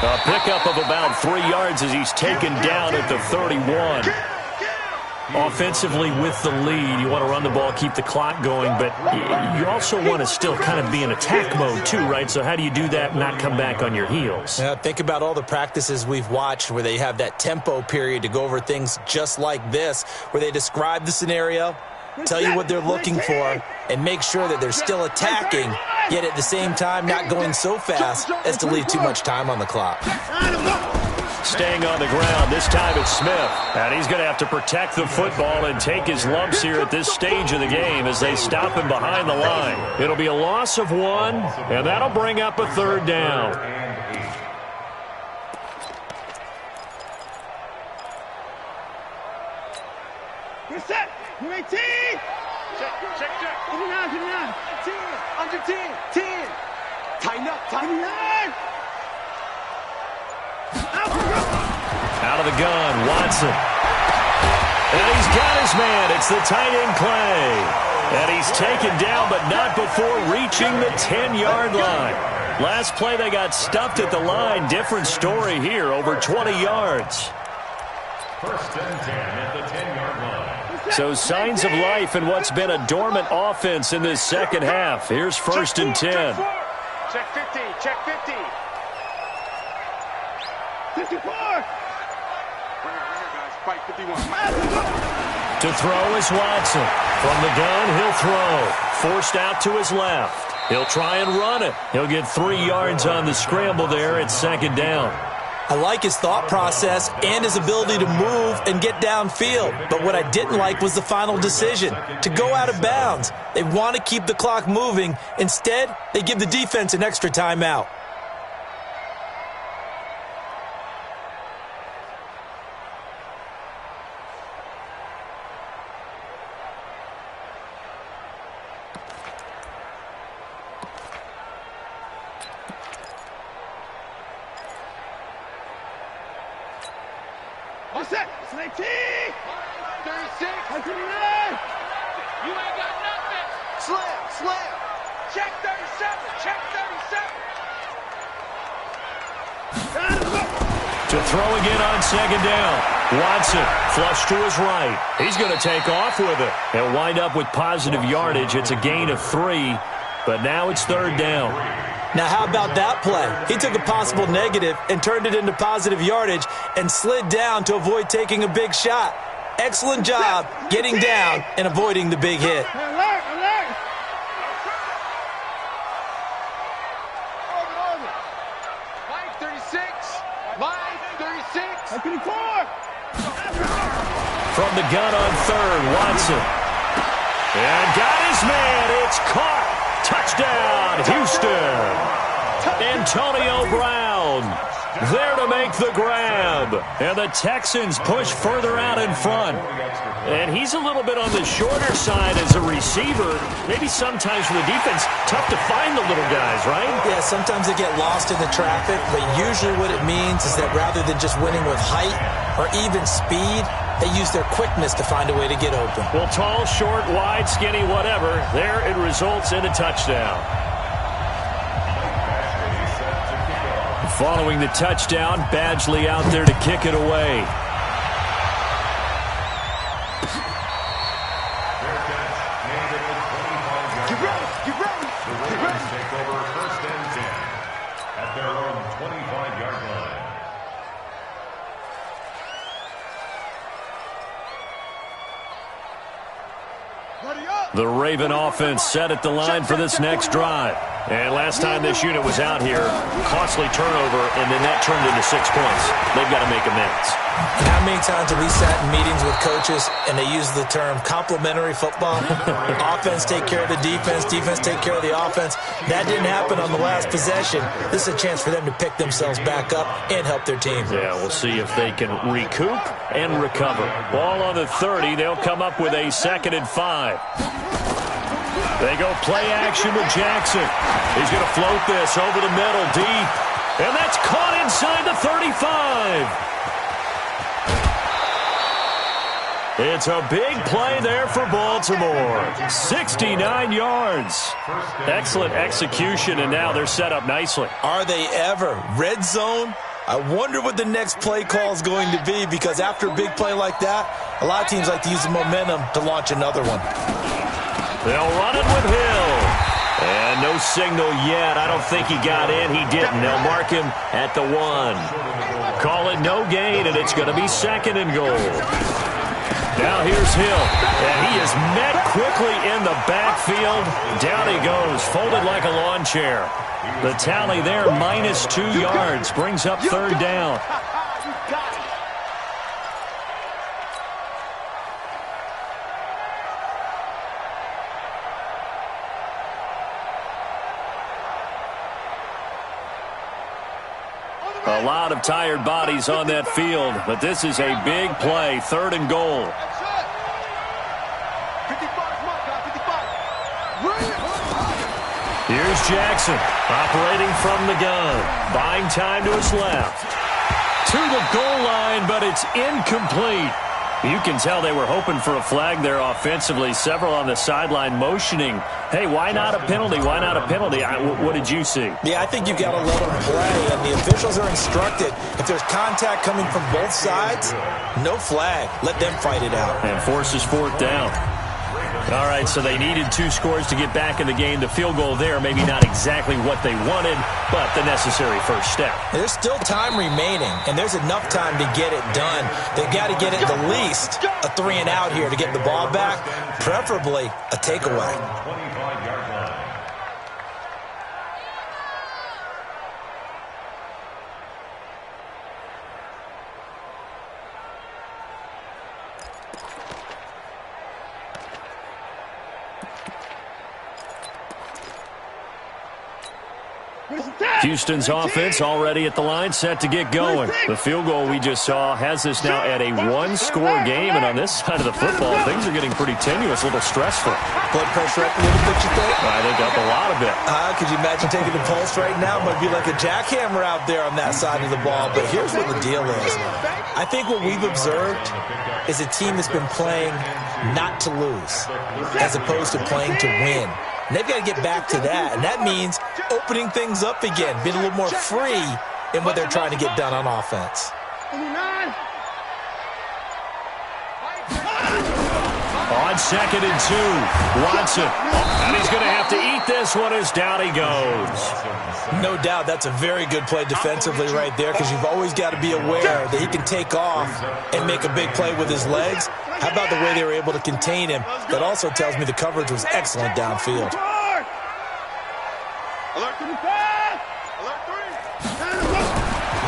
A pickup of about 3 yards as he's taken down at the 31. Offensively with the lead, you want to run the ball, keep the clock going, but you also want to still kind of be in attack mode too, right? So how do you do that and not come back on your heels? Yeah, think about all the practices we've watched where they have that tempo period to go over things just like this, where they describe the scenario, tell you what they're looking for, and make sure that they're still attacking, yet at the same time not going so fast as to leave too much time on the clock. Staying on the ground, this time it's Smith. And he's going to have to protect the football and take his lumps here at this stage of the game as they stop him behind the line. It'll be a loss of 1, and that'll bring up a 3rd down. You're set. You're 18. Check. 59. 10. Under 10. 10. Tighten up. 9. Out of the gun, Watson. And he's got his man. It's the tight end Clay. And he's taken down, but not before reaching the 10-yard line. Last play, they got stuffed at the line. Different story here, over 20 yards. 1st and 10 at the 10-yard line. So signs of life in what's been a dormant offense in this second half. Here's 1st and 10. Check 50. Check 50. 54. Fight 51. To throw is Watson. From the gun, he'll throw. Forced out to his left. He'll try and run it. He'll get 3 yards on the scramble there. It's 2nd down. I like his thought process and his ability to move and get downfield. But what I didn't like was the final decision, to go out of bounds. They want to keep the clock moving. Instead, they give the defense an extra timeout. All set. It's 19. 36. 39. You ain't got nothing. Slam. Check 37. Check 37. To throw again on 2nd down. Watson, flush to his right. He's going to take off with it and wind up with positive yardage. It's a gain of 3, but now it's 3rd down. Now, how about that play? He took a possible negative and turned it into positive yardage and slid down to avoid taking a big shot. Excellent job getting down and avoiding the big hit. Alert. Line 36. Line 36. 54. From the gun on 3rd, Watson. And got his man. It's caught. Touchdown, Houston. Antonio Brown there to make the grab. And the Texans push further out in front. And he's a little bit on the shorter side as a receiver. Maybe sometimes for the defense, tough to find the little guys, right? Yeah, sometimes they get lost in the traffic, but usually what it means is that rather than just winning with height or even speed, they use their quickness to find a way to get open. Well, tall, short, wide, skinny, whatever, there it results in a touchdown. Following the touchdown, Badgley out there to kick it away. Get ready. The Ravens take over 1st and 10 at their own 25-yard line. The Raven offense set at the line for this next drive. And last time this unit was out here, costly turnover, and then that turned into 6 points. They've got to make amends. And how many times have we sat in meetings with coaches and they use the term complementary football? Offense take care of the defense, defense take care of the offense. That didn't happen on the last possession. This is a chance for them to pick themselves back up and help their team. Yeah, we'll see if they can recoup and recover. Ball on the 30. They'll come up with a 2nd and 5. They go play action with Jackson. He's going to float this over the middle, deep. And that's caught inside the 35. It's a big play there for Baltimore. 69 yards. Excellent execution, and now they're set up nicely. Are they ever? Red zone? I wonder what the next play call is going to be, because after a big play like that, a lot of teams like to use the momentum to launch another one. They'll run it with Hill. And no signal yet. I don't think he got in. He didn't. They'll mark him at the 1. Call it no gain, and it's going to be 2nd and goal. Now here's Hill, and he is met quickly in the backfield. Down he goes, folded like a lawn chair. The tally there, -2 yards, brings up 3rd down. A lot of tired bodies on that field, but this is a big play, 3rd and goal. Here's Jackson, operating from the gun, buying time to his left. To the goal line, but it's incomplete. You can tell they were hoping for a flag there offensively. Several on the sideline motioning, hey, why not a penalty? Why not a penalty? What did you see? Yeah, I think you've got to let them play, and the officials are instructed, if there's contact coming from both sides, no flag. Let them fight it out. And forces 4th down. All right, so they needed 2 scores to get back in the game. The field goal there, maybe not exactly what they wanted, but the necessary first step. There's still time remaining, and there's enough time to get it done. They've got to get it at least a 3 and out here to get the ball back, preferably a takeaway. 25-yard line. Houston's offense already at the line, set to get going. The field goal we just saw has us now at a 1-score game, and on this side of the football, things are getting pretty tenuous, a little stressful. Blood pressure up a little bit, you think? I think up a lot of it. Could you imagine taking the pulse right now? It might be like a jackhammer out there on that side of the ball, but here's what the deal is. I think what we've observed is a team that's been playing not to lose as opposed to playing to win. And they've got to get back to that, and that means opening things up again, being a little more free in what they're trying to get done on offense. On 2nd and 2, Watson. And he's going to have to eat this one as down he goes. No doubt that's a very good play defensively right there, because you've always got to be aware that he can take off and make a big play with his legs. How about the way they were able to contain him? That also tells me the coverage was excellent downfield.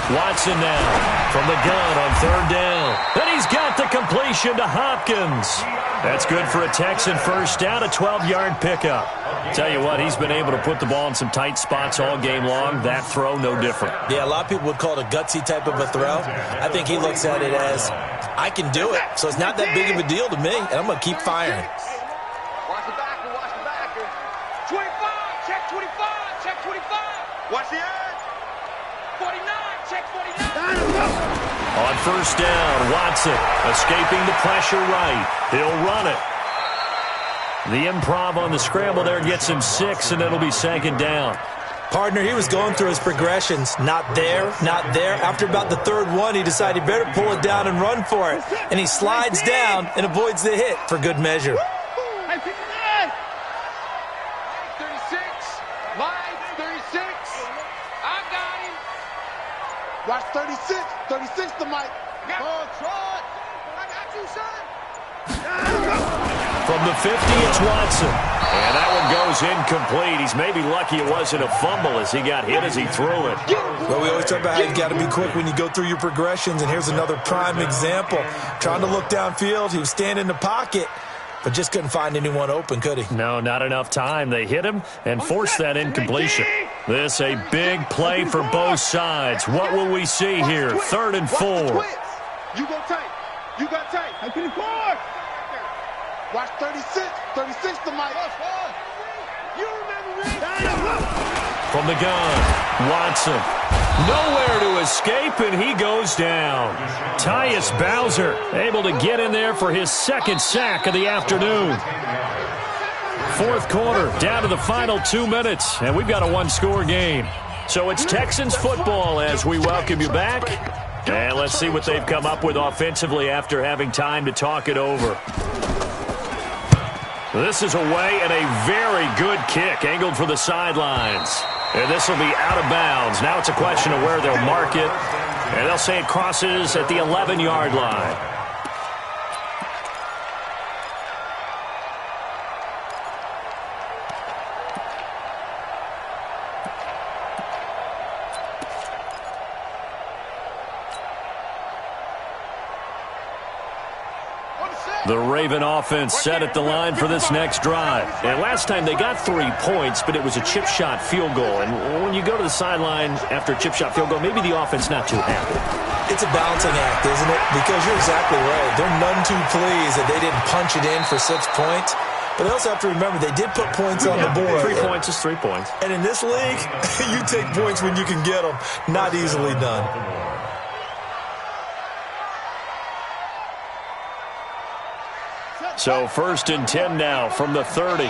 Watson now from the gun on 3rd down. And he's got the completion to Hopkins. That's good for a Texan first down, a 12-yard pickup. Tell you what, he's been able to put the ball in some tight spots all game long. That throw, no different. Yeah, a lot of people would call it a gutsy type of a throw. I think he looks at it as, I can do it, so it's not that big of a deal to me, and I'm going to keep firing. Watch the backer, watch the backer. 25, check 25, check 25. Watch the edge. 49, check 49. On 1st down, Watson escaping the pressure right. He'll run it. The improv on the scramble there gets him 6, and it'll be 2nd down. Partner, he was going through his progressions. Not there, not there. After about the 3rd one, he decided he better pull it down and run for it. And he slides down and avoids the hit for good measure. 36, line 36. I got him. Watch 36. 36 to Mike. Oh, Trot. I got you, son. From the 50, it's Watson. And that one goes incomplete. He's maybe lucky it wasn't a fumble as he got hit as he threw it. Well, we always talk about how you got to be quick when you go through your progressions, and here's another prime example. Trying to look downfield, he was standing in the pocket, but just couldn't find anyone open, could he? No, not enough time. They hit him and forced that incompletion. This a big play for both sides. What will we see here? 3rd and 4. You go tight. You got tight. I can afford. Watch 36. 36 to Mike. You remember me? From the gun, Watson. Nowhere to escape, and he goes down. Tyus Bowser able to get in there for his 2nd sack of the afternoon. 4th quarter, down to the final 2 minutes, and we've got a 1-score game. So it's Texans football as we welcome you back. And let's see what they've come up with offensively after having time to talk it over. This is away and a very good kick, angled for the sidelines. And this will be out of bounds. Now it's a question of where they'll mark it. And they'll say it crosses at the 11-yard line. The Raven offense set at the line for this next drive. And last time they got 3 points, but it was a chip shot field goal. And when you go to the sideline after a chip shot field goal, maybe the offense not too happy. It's a balancing act, isn't it? Because you're exactly right. They're none too pleased that they didn't punch it in for 6 points. But they also have to remember they did put points on the board. 3 points is 3 points. And in this league, you take points when you can get them. Not easily done. So 1st and 10 now from the 30.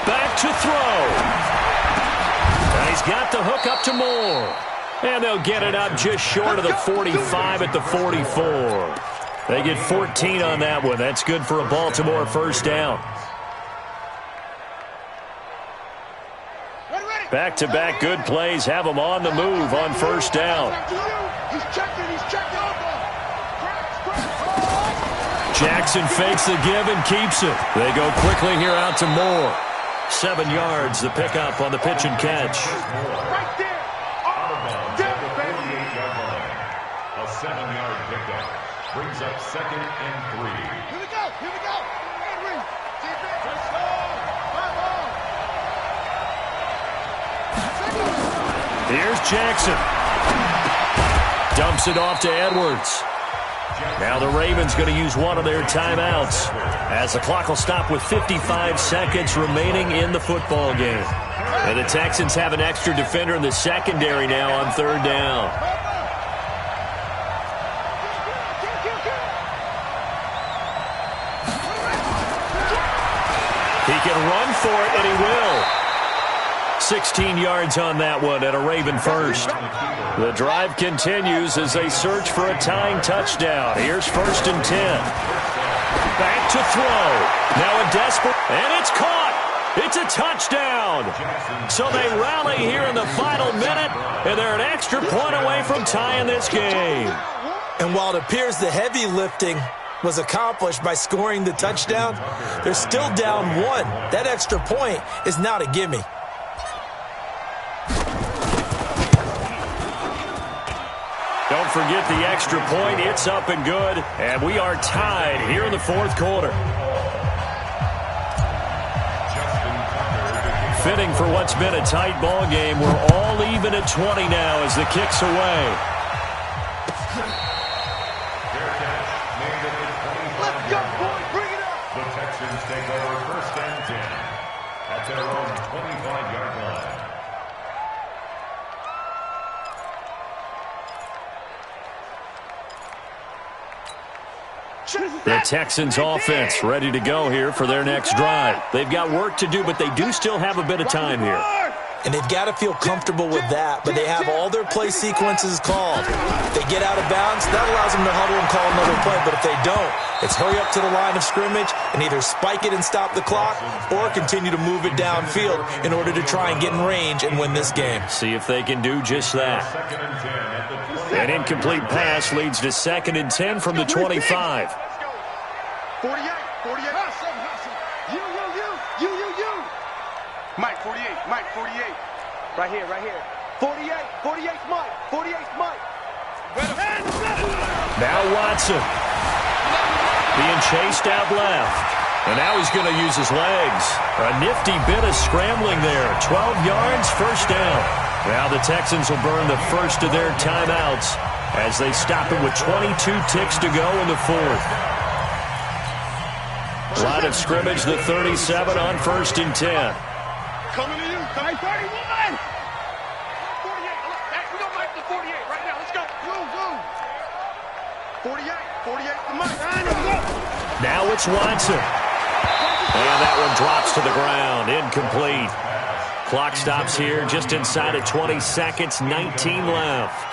Back to throw. And he's got the hook up to Moore. And they'll get it up just short of the 45 at the 44. They get 14 on that one. That's good for a Baltimore 1st down. Back-to-back good plays have them on the move on 1st down. He's checking. Jackson fakes the give and keeps it. They go quickly here out to Moore. 7 yards, the pickup on the pitch and catch. Right there. A 7-yard pickup brings up 2nd and 3. Here we go. Edwin. Here's Jackson. Dumps it off to Edwards. Now the Ravens going to use one of their timeouts as the clock will stop with 55 seconds remaining in the football game. And the Texans have an extra defender in the secondary now on 3rd down. He can run for it, and he will. 16 yards on that one and a Raven 1st. The drive continues as they search for a tying touchdown. Here's 1st and 10. Back to throw. Now a desperate, and it's caught. It's a touchdown. So they rally here in the final minute, and they're an extra point away from tying this game. And while it appears the heavy lifting was accomplished by scoring the touchdown, they're still down 1. That extra point is not a gimme. Don't forget the extra point. It's up and good. And we are tied here in the 4th quarter. Fitting for what's been a tight ball game. We're all even at 20 now as the kick's away. Let's go, boy. Bring it up. The Texans take over 1st and 10 at their own 25-yard line. The Texans offense ready to go here for their next drive. They've got work to do, but they do still have a bit of time here. And they've got to feel comfortable with that, but they have all their play sequences called. If they get out of bounds, that allows them to huddle and call another play, but if they don't, it's hurry up to the line of scrimmage and either spike it and stop the clock or continue to move it downfield in order to try and get in range and win this game. See if they can do just that. An incomplete pass leads to 2nd and 10 from the 25. 48. Hustle. You. Mike, 48. Mike, 48. Right here. 48's Mike. 48's Mike. Now Watson. Being chased out left. And now he's going to use his legs. A nifty bit of scrambling there. 12 yards, first down. Now the Texans will burn the first of their timeouts as they stop it with 22 ticks to go in the fourth. Line of scrimmage, the 37 on 1st and 10. Coming to you. Coming 31. 48. We don't like the 48 right now. Let's go. Go. 48 to Mike. Now it's Watson. And that one drops to the ground. Incomplete. Clock stops here just inside of 20 seconds. 19 left.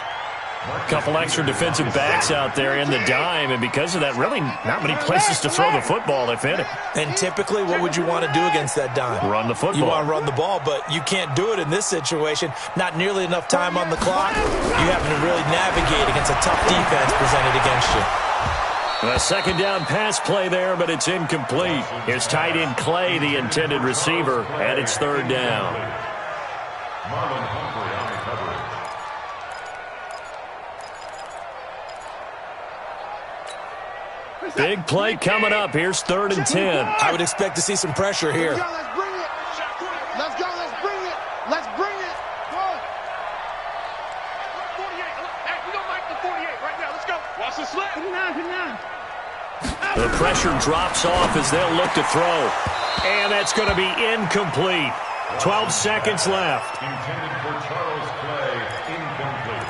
A couple extra defensive backs out there in the dime, and because of that, really not many places to throw the football, if any. And typically, what would you want to do against that dime? Run the football. You want to run the ball, but you can't do it in this situation. Not nearly enough time on the clock. You having to really navigate against a tough defense presented against you. A second down pass play there, but it's incomplete. Here's tight end Clay, the intended receiver, and it's 3rd down. Marlon Humphrey on the coverage. Big play coming up. Here's 3rd and 10. I would expect to see some pressure here. Let's bring it. Let's go. Let's bring it. Go. 48. Hey, we don't like the 48 right now. Let's go. Watch the slip. Put it down. The pressure drops off as they'll look to throw. And that's going to be incomplete. 12 seconds left. Intended for Charles Clay, incomplete.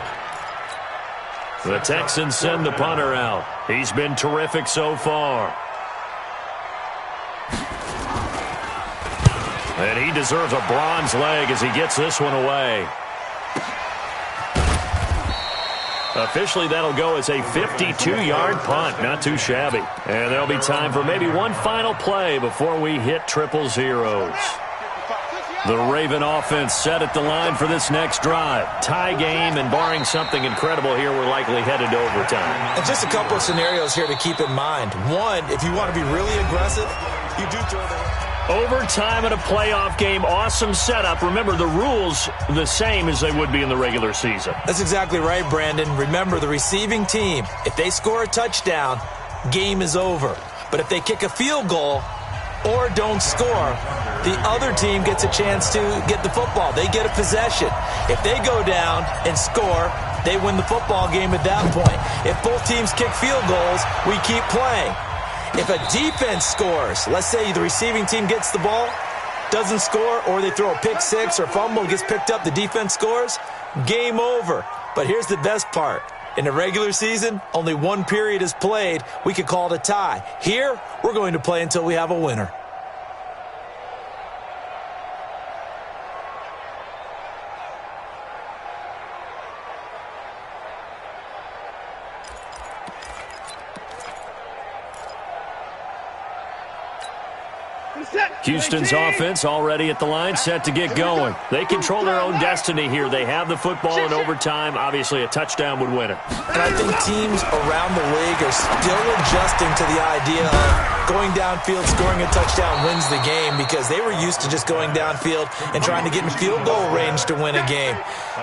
The Texans send the punter out. He's been terrific so far. And he deserves a bronze leg as he gets this one away. Officially, that'll go as a 52-yard punt. Not too shabby. And there'll be time for maybe one final play before we hit 000. The Raven offense set at the line for this next drive. Tie game, and barring something incredible here, we're likely headed to overtime. And just a couple of scenarios here to keep in mind. One, if you want to be really aggressive, you do throw the... Overtime in a playoff game, awesome setup. Remember, the rules the same as they would be in the regular season. That's exactly right, Brandon. Remember, the receiving team, if they score a touchdown, game is over. But if they kick a field goal or don't score, the other team gets a chance to get the football. They get a possession. If they go down and score, they win the football game at that point. If both teams kick field goals, we keep playing. If a defense scores, let's say the receiving team gets the ball, doesn't score, or they throw a pick six or fumble, gets picked up, the defense scores, game over. But here's the best part. In the regular season, only one period is played. We could call it a tie. Here, we're going to play until we have a winner. Houston's offense already at the line, set to get going. They control their own destiny here. They have the football in overtime. Obviously, a touchdown would win it. And I think teams around the league are still adjusting to the idea of going downfield, scoring a touchdown wins the game, because they were used to just going downfield and trying to get in field goal range to win a game.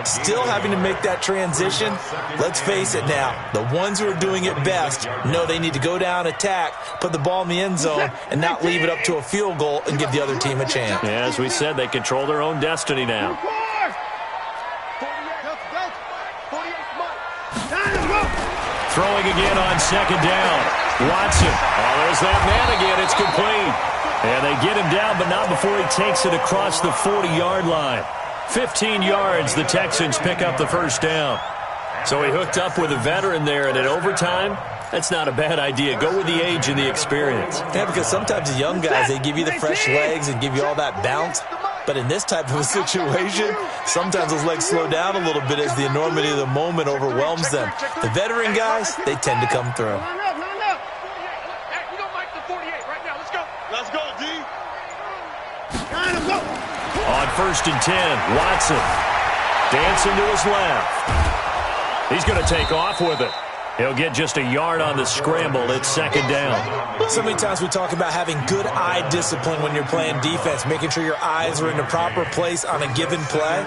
Still having to make that transition. Let's face it now, the ones who are doing it best know they need to go down, attack, put the ball in the end zone, and not leave it up to a field goal and give the other team a chance. Yeah, as we said, they control their own destiny now. Throwing again on second down. Watson. Oh, there's that man again. It's complete. And they get him down, but not before he takes it across the 40-yard line. 15 yards, the Texans pick up the first down. So he hooked up with a veteran there, and in overtime, that's not a bad idea. Go with the age and the experience. Yeah, because sometimes the young guys, they give you the fresh legs and give you all that bounce. But in this type of a situation, sometimes those legs slow down a little bit as the enormity of the moment overwhelms them. The veteran guys, they tend to come through. Let's go, D. On 1st and 10, Watson dancing to his left. He's going to take off with it. He'll get just a yard on the scramble. It's second down. So many times we talk about having good eye discipline when you're playing defense, making sure your eyes are in the proper place on a given play.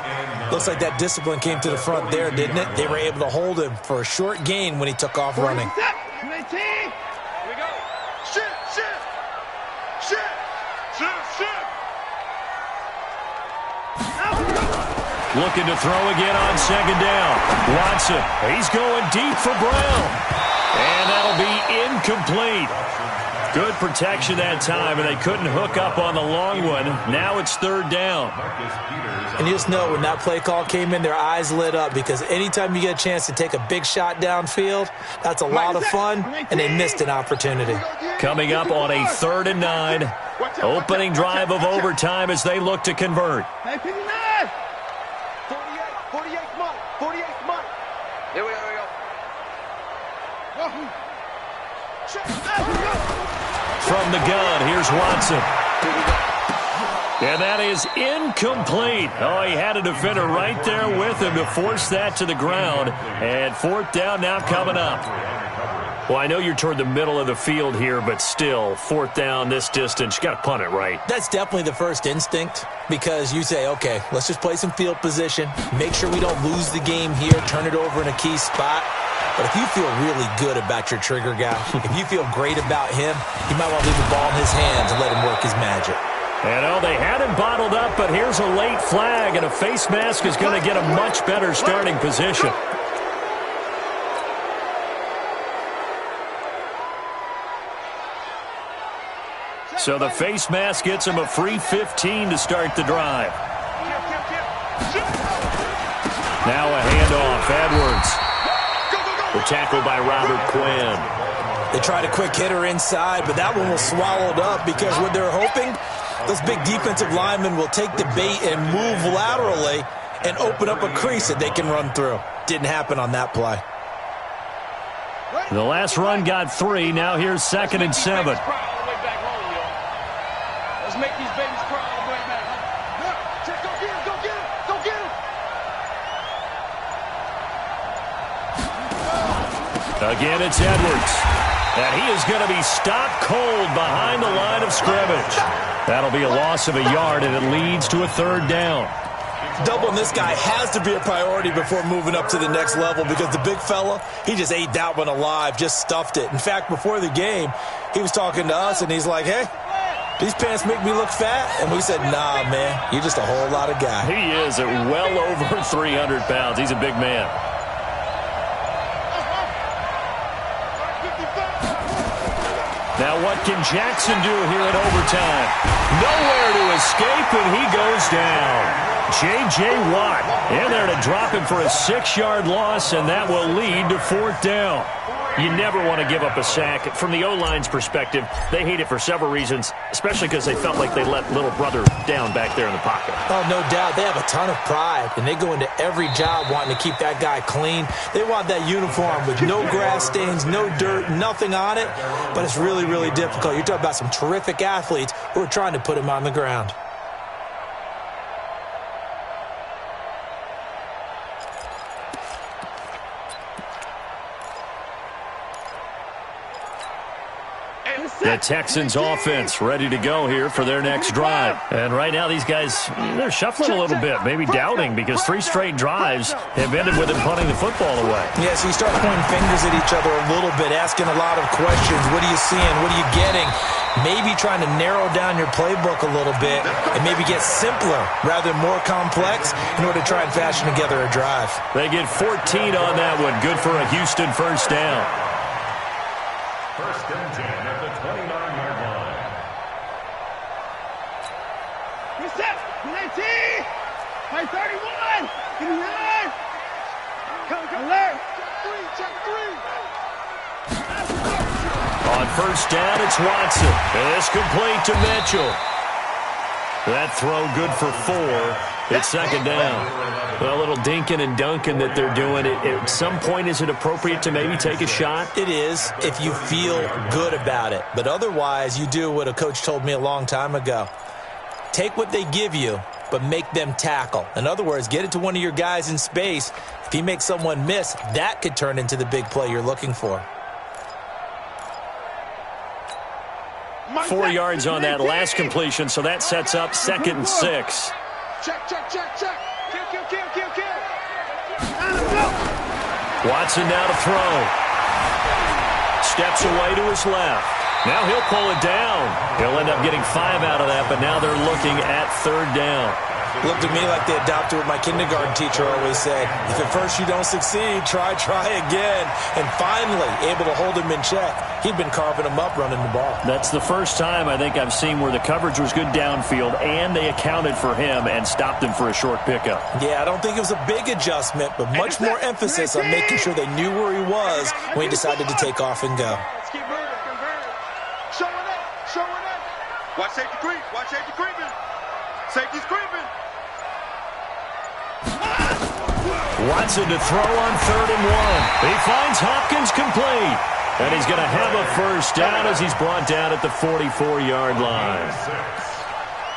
Looks like that discipline came to the front there, didn't it? They were able to hold him for a short gain when he took off running. Here we go. Shift. Looking to throw again on second down. Watson, he's going deep for Brown. And that'll be incomplete. Good protection that time, and they couldn't hook up on the long one. Now it's third down. And you just know when that play call came in, their eyes lit up, because anytime you get a chance to take a big shot downfield, that's a lot of fun, and they missed an opportunity. Coming up on a 3rd and 9. Opening drive of overtime as they look to convert. Hey, 59! 48 money. Here we go. From the gun, here's Watson. And that is incomplete. Oh, he had a defender right there with him to force that to the ground. And 4th down now coming up. Well, I know you're toward the middle of the field here, but still, 4th down this distance, you got to punt it right. That's definitely the first instinct, because you say, okay, let's just play some field position, make sure we don't lose the game here, turn it over in a key spot. But if you feel really good about your trigger guy, if you feel great about him, you might want to leave the ball in his hands and let him work his magic. And oh, they had him bottled up, but here's a late flag, and a face mask is going to get a much better starting position. So the face mask gets him a free 15 to start the drive. Now a handoff, Edwards. The tackle by Robert Quinn. They tried a quick hitter inside, but that one was swallowed up, because what they're hoping, those big defensive linemen will take the bait and move laterally and open up a crease that they can run through. Didn't happen on that play. The last run got 3. Now here's 2nd and 7. Let's make these babies cry all the way back. Go get him. Again, it's Edwards. And he is going to be stopped cold behind the line of scrimmage. That'll be a loss of a yard, and it leads to a 3rd down. Doubling this guy has to be a priority before moving up to the next level, because the big fella, he just ate that one alive, just stuffed it. In fact, before the game, he was talking to us, and he's like, hey, these pants make me look fat. And we said, nah, man, you're just a whole lot of guy. He is at well over 300 pounds. He's a big man. Now what can Jackson do here in overtime? Nowhere to escape, and he goes down. J.J. Watt in there to drop him for a 6-yard loss, and that will lead to 4th down. You never want to give up a sack. From the O-line's perspective, they hate it for several reasons, especially because they felt like they let little brother down back there in the pocket. Oh, no doubt. They have a ton of pride, and they go into every job wanting to keep that guy clean. They want that uniform with no grass stains, no dirt, nothing on it, but it's really, really difficult. You're talking about some terrific athletes who are trying to put him on the ground. The Texans offense ready to go here for their next drive. And right now these guys, they're shuffling a little bit, maybe doubting, because 3 straight drives have ended with them punting the football away. Yeah, so you start pointing fingers at each other a little bit, asking a lot of questions. What are you seeing? What are you getting? Maybe trying to narrow down your playbook a little bit and maybe get simpler rather than more complex in order to try and fashion together a drive. They get 14 on that one. Good for a Houston 1st down. 1st and 10 at the 29-yard line. Reset. 19. Hey, 31. 59. Alert. Check 3. On 1st down, it's Watson. It's complete to Mitchell. That throw good for 4. It's 2nd down. A little dinking and dunking that they're doing. At some point, is it appropriate to maybe take a shot? It is, if you feel good about it. But otherwise, you do what a coach told me a long time ago. Take what they give you but make them tackle. In other words, get it to one of your guys in space. If he makes someone miss, that could turn into the big play you're looking for. 4 yards on that last completion, so that sets up 2nd and 6. Check. Kill. Watson now to throw. Steps away to his left. Now he'll pull it down. He'll end up getting 5 out of that, but now they're looking at 3rd down. Looked to me like they adopted what my kindergarten teacher always said. If at first you don't succeed, try again. And finally, able to hold him in check. He'd been carving him up running the ball. That's the first time I think I've seen where the coverage was good downfield and they accounted for him and stopped him for a short pickup. Yeah, I don't think it was a big adjustment, but much more emphasis on making sure they knew where he was when he decided to take off and go. Let's keep moving. Showing up. Watch safety creeping. Safety's creeping. Watson to throw on 3rd and 1. He finds Hopkins complete. And he's going to have a first down as he's brought down at the 44-yard line.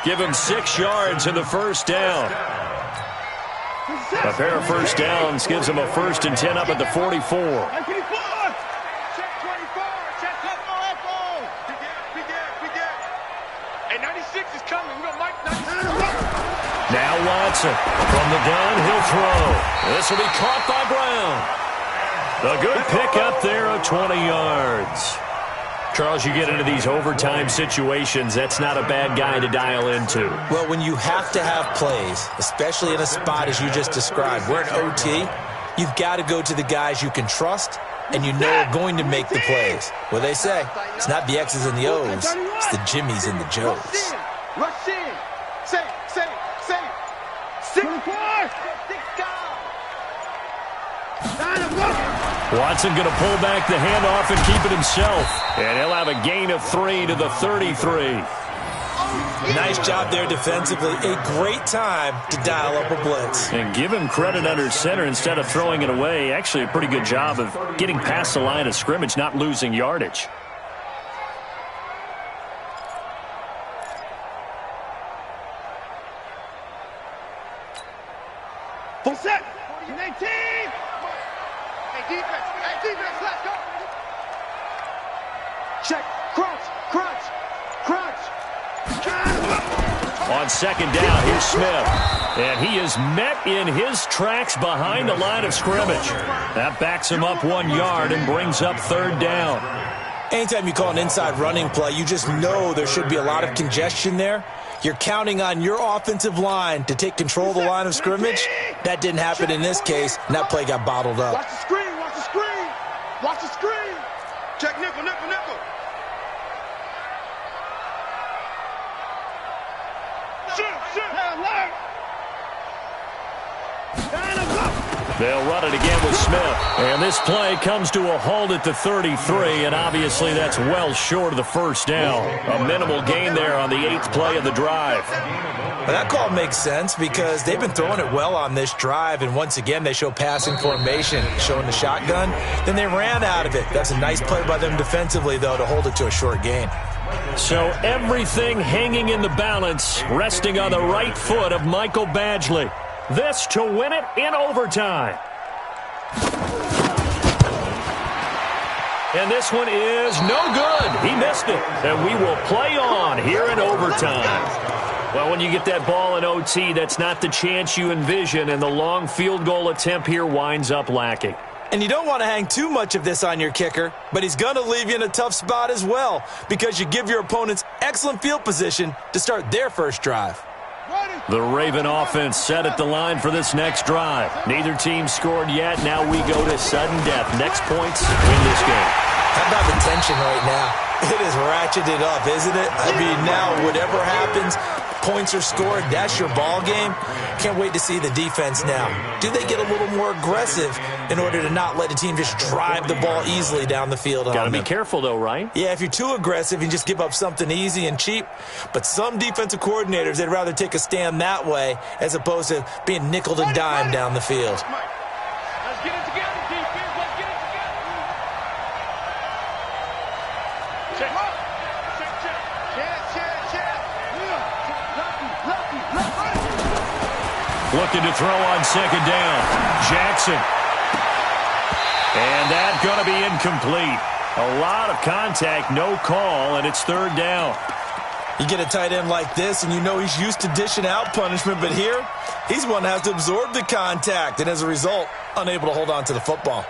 Give him 6 yards in the first down. A pair of first downs gives him a 1st and 10 up at the 44. Check 24. Check Echo. We get. Hey, 96 is coming. We got Mike 96. Now Watson from the gun, he'll throw. This will be caught by Brown. A good pickup there of 20 yards. Charles, you get into these overtime situations, that's not a bad guy to dial into. Well, when you have to have plays, especially in a spot as you just described, we're in OT, you've got to go to the guys you can trust and you know are going to make the plays. What they say, it's not the X's and the O's, it's the Jimmys and the Joes. Rush in. Say. 6 Watson going to pull back the handoff and keep it himself. And he'll have a gain of 3 to the 33. Nice job there defensively. A great time to dial up a blitz. And give him credit under center instead of throwing it away. Actually, a pretty good job of getting past the line of scrimmage, not losing yardage. Full set. 18. Hey, defense, let's go. Check. Crunch. On 2nd down, here's Smith. And he is met in his tracks behind the line of scrimmage. That backs him up 1 yard and brings up 3rd down. Anytime you call an inside running play, you just know there should be a lot of congestion there. You're counting on your offensive line to take control of the line of scrimmage. That didn't happen in this case, and that play got bottled up. Watch the screen. Check nickel. Shoot. Alert. They'll run it again with Smith. And this play comes to a halt at the 33, and obviously that's well short of the first down. A minimal gain there on the 8th play of the drive. Well, that call makes sense because they've been throwing it well on this drive, and once again they show passing formation, showing the shotgun. Then they ran out of it. That's a nice play by them defensively, though, to hold it to a short gain. So everything hanging in the balance, resting on the right foot of Michael Badgley. This to win it in overtime. And this one is no good. He missed it. And we will play on here in overtime. Well, when you get that ball in OT, that's not the chance you envision, and the long field goal attempt here winds up lacking. And you don't want to hang too much of this on your kicker, but he's going to leave you in a tough spot as well because you give your opponents excellent field position to start their first drive. The Raven offense set at the line for this next drive. Neither team scored yet. Now we go to sudden death. Next points win this game. How about the tension right now? It is ratcheted up, isn't it? I mean, now whatever happens, points are scored, that's your ball game. Can't wait to see the defense now. Do they get a little more aggressive in order to not let the team just drive the ball easily down the field? Got to be careful, though, right? Yeah, if you're too aggressive, you just give up something easy and cheap. But some defensive coordinators, they'd rather take a stand that way as opposed to being nickel and dime down the field. Let's get it together, defense. Let's get it together. Check. Check. Looking to throw on second down. Jackson. And that's going to be incomplete. A lot of contact, no call, and it's third down. You get a tight end like this, and you know he's used to dishing out punishment, but here, he's one that has to absorb the contact, and as a result, unable to hold on to the football.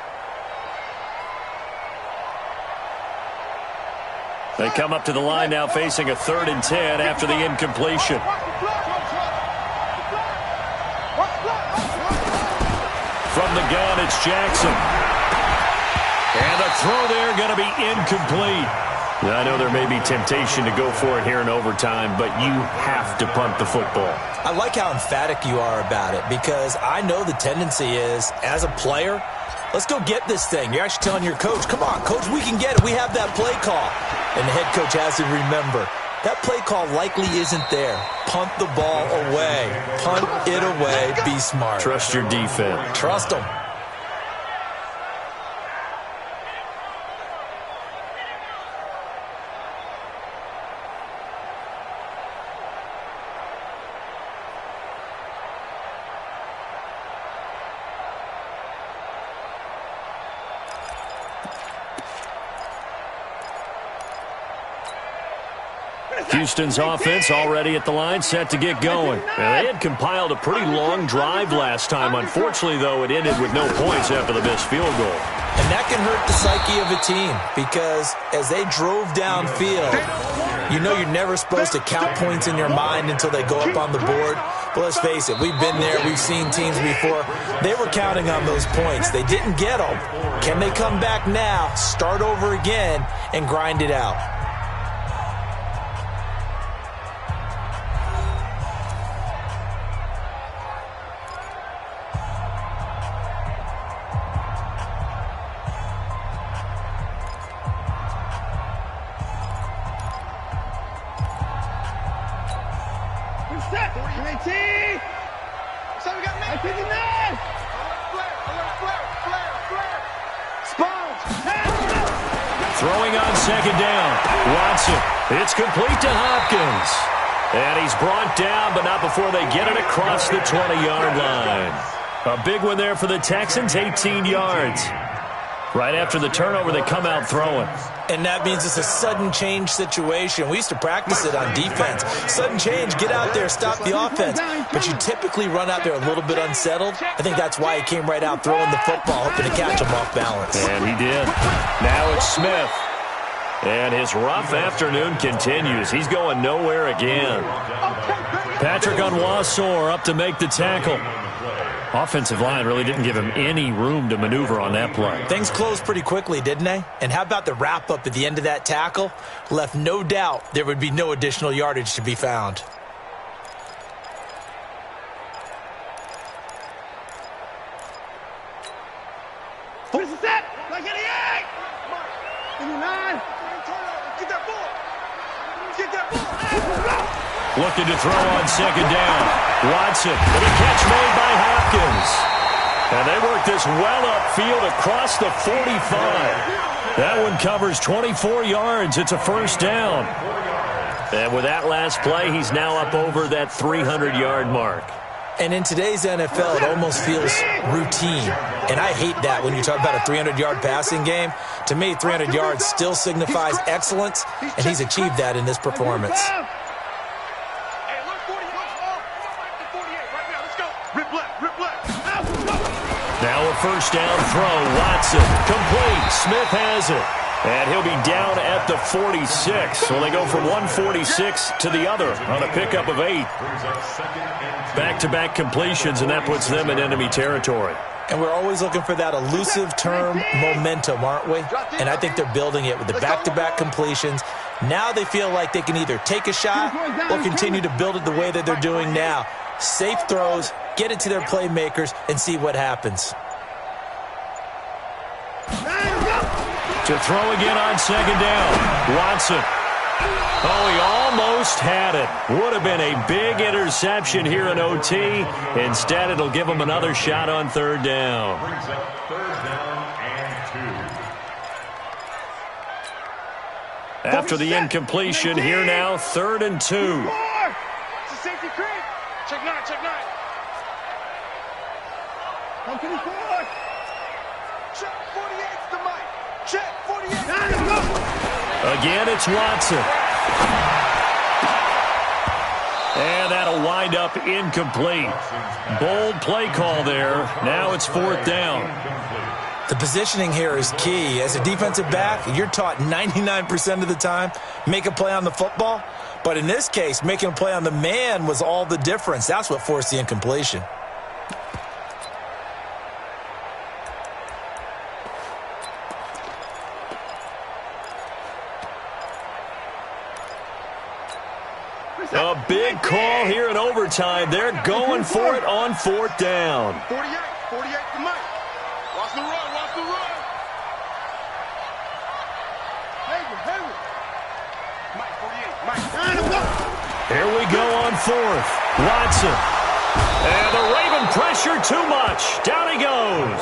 They come up to the line now facing a 3rd and 10 after the incompletion. From the gun, it's Jackson. And the throw there going to be incomplete. Now, I know there may be temptation to go for it here in overtime, but you have to punt the football. I like how emphatic you are about it because I know the tendency is, as a player, let's go get this thing. You're actually telling your coach, come on, coach, we can get it. We have that play call. And the head coach has to remember, that play call likely isn't there. Punt the ball away. Punt it away. Be smart. Trust your defense. Trust them. Houston's offense already at the line, set to get going. Now, they had compiled a pretty long drive last time. Unfortunately, though, it ended with no points after the missed field goal. And that can hurt the psyche of a team because as they drove downfield, you know you're never supposed to count points in your mind until they go up on the board. But let's face it, we've been there. We've seen teams before. They were counting on those points. They didn't get them. Can they come back now, start over again, and grind it out? Throwing on second down. Watson. It's complete to Hopkins. And he's brought down, but not before they get it across the 20-yard line. A big one there for the Texans, 18 yards. Right after the turnover, they come out throwing. And that means it's a sudden change situation. We used to practice it on defense. Sudden change, get out there, stop the offense. But you typically run out there a little bit unsettled. I think that's why he came right out throwing the football, hoping to catch him off balance. And he did. Now it's Smith. And his rough afternoon continues. He's going nowhere again. Patrick Onwuasor up to make the tackle. Offensive line really didn't give him any room to maneuver on that play. Things closed pretty quickly, didn't they? And how about the wrap-up at the end of that tackle? Left no doubt there would be no additional yardage to be found. What is that? Like 88! 89! Get that ball! Get that ball! Looking to throw on second down. Watson. And a catch made by Hopkins. And they work this well upfield across the 45. That one covers 24 yards. It's a first down. And with that last play, he's now up over that 300-yard mark. And in today's NFL, it almost feels routine. And I hate that when you talk about a 300-yard passing game. To me, 300 yards still signifies excellence, and he's achieved that in this performance. Now a first down throw. Watson complete. Smith has it. And he'll be down at the 46. So they go from 146 to the other on a pickup of 8. Back-to-back completions, and that puts them in enemy territory. And we're always looking for that elusive term momentum, aren't we? And I think they're building it with the back-to-back completions. Now they feel like they can either take a shot or continue to build it the way that they're doing now. Safe throws, get it to their playmakers, and see what happens. To throw again on second down. Watson. Oh, he almost had it. Would have been a big interception here in OT. Instead, it'll give him another shot on third down. After the incompletion, here now, 3rd and 2. It's a safety creep. Check 9, check 9. Come to the forward. Check 48's the mic. Check 48. Again, it's Watson. And that'll wind up incomplete. Bold play call there. Now it's 4th down. The positioning here is key. As a defensive back, you're taught 99% of the time, make a play on the football. But in this case, making a play on the man was all the difference. That's what forced the incompletion. A big call here in overtime. They're going for it on 4th down. 48 to Mike. Watch the run, watch the run. Hayward. Mike, 48, Mike. Here we go on 4th. Watson. And the Raven pressure too much. Down he goes.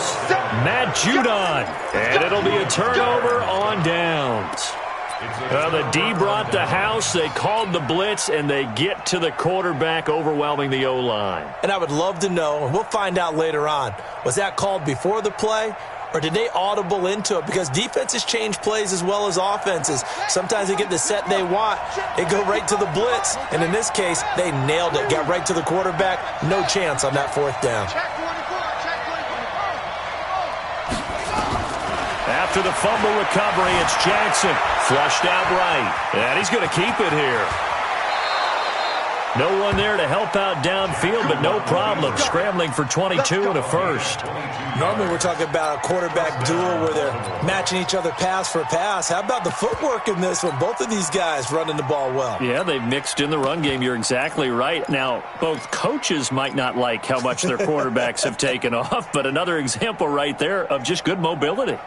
Matt Judon. And it'll be a turnover on downs. The D brought the house. They called the blitz, and they get to the quarterback, overwhelming the O-line. And I would love to know, and we'll find out later on, was that called before the play, or did they audible into it? Because defenses change plays as well as offenses. Sometimes they get the set they want. They go right to the blitz, and in this case, they nailed it. Got right to the quarterback. No chance on that 4th down. After the fumble recovery, it's Jackson. Flushed out right. And he's going to keep it here. No one there to help out downfield, but no problem. Scrambling for 22 and a first. Normally we're talking about a quarterback duel where they're matching each other pass for pass. How about the footwork in this one? Both of these guys running the ball well. Yeah, they've mixed in the run game. You're exactly right. Now, both coaches might not like how much their quarterbacks have taken off, but another example right there of just good mobility.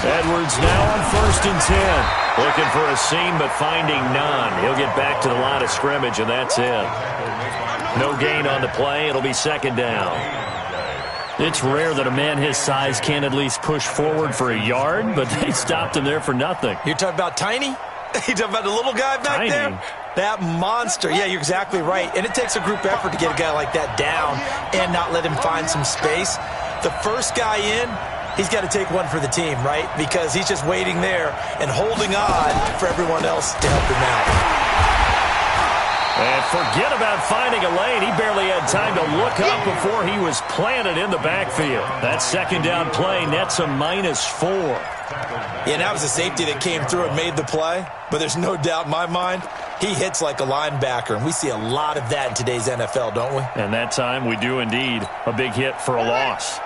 Edwards now on 1st and 10. Looking for a seam, but finding none. He'll get back to the line of scrimmage, and that's it. No gain on the play. It'll be 2nd down. It's rare that a man his size can at least push forward for a yard, but they stopped him there for nothing. You're talking about Tiny? You're talking about the little guy back there? That monster. Yeah, you're exactly right. And it takes a group effort to get a guy like that down and not let him find some space. The first guy in, he's got to take one for the team, right? Because he's just waiting there and holding on for everyone else to help him out. And forget about finding a lane. He barely had time to look up before he was planted in the backfield. That 2nd down play nets a -4. Yeah, that was a safety that came through and made the play. But there's no doubt in my mind, he hits like a linebacker. And we see a lot of that in today's NFL, don't we? And that time we do indeed. A big hit for a loss.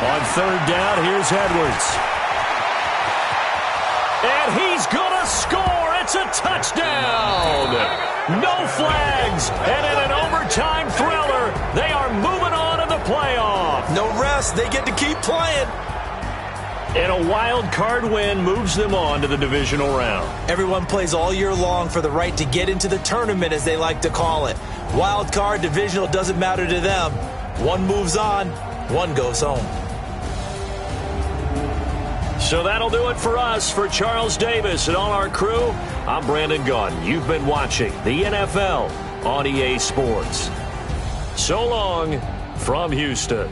On 3rd down, here's Edwards. And he's going to score. It's a touchdown. No flags. And in an overtime thriller, they are moving on to the playoff. No rest. They get to keep playing. And a wild card win moves them on to the divisional round. Everyone plays all year long for the right to get into the tournament, as they like to call it. Wild card, divisional, doesn't matter to them. One moves on, one goes home. So that'll do it for us. For Charles Davis and all our crew, I'm Brandon Gaudin. You've been watching the NFL on EA Sports. So long from Houston.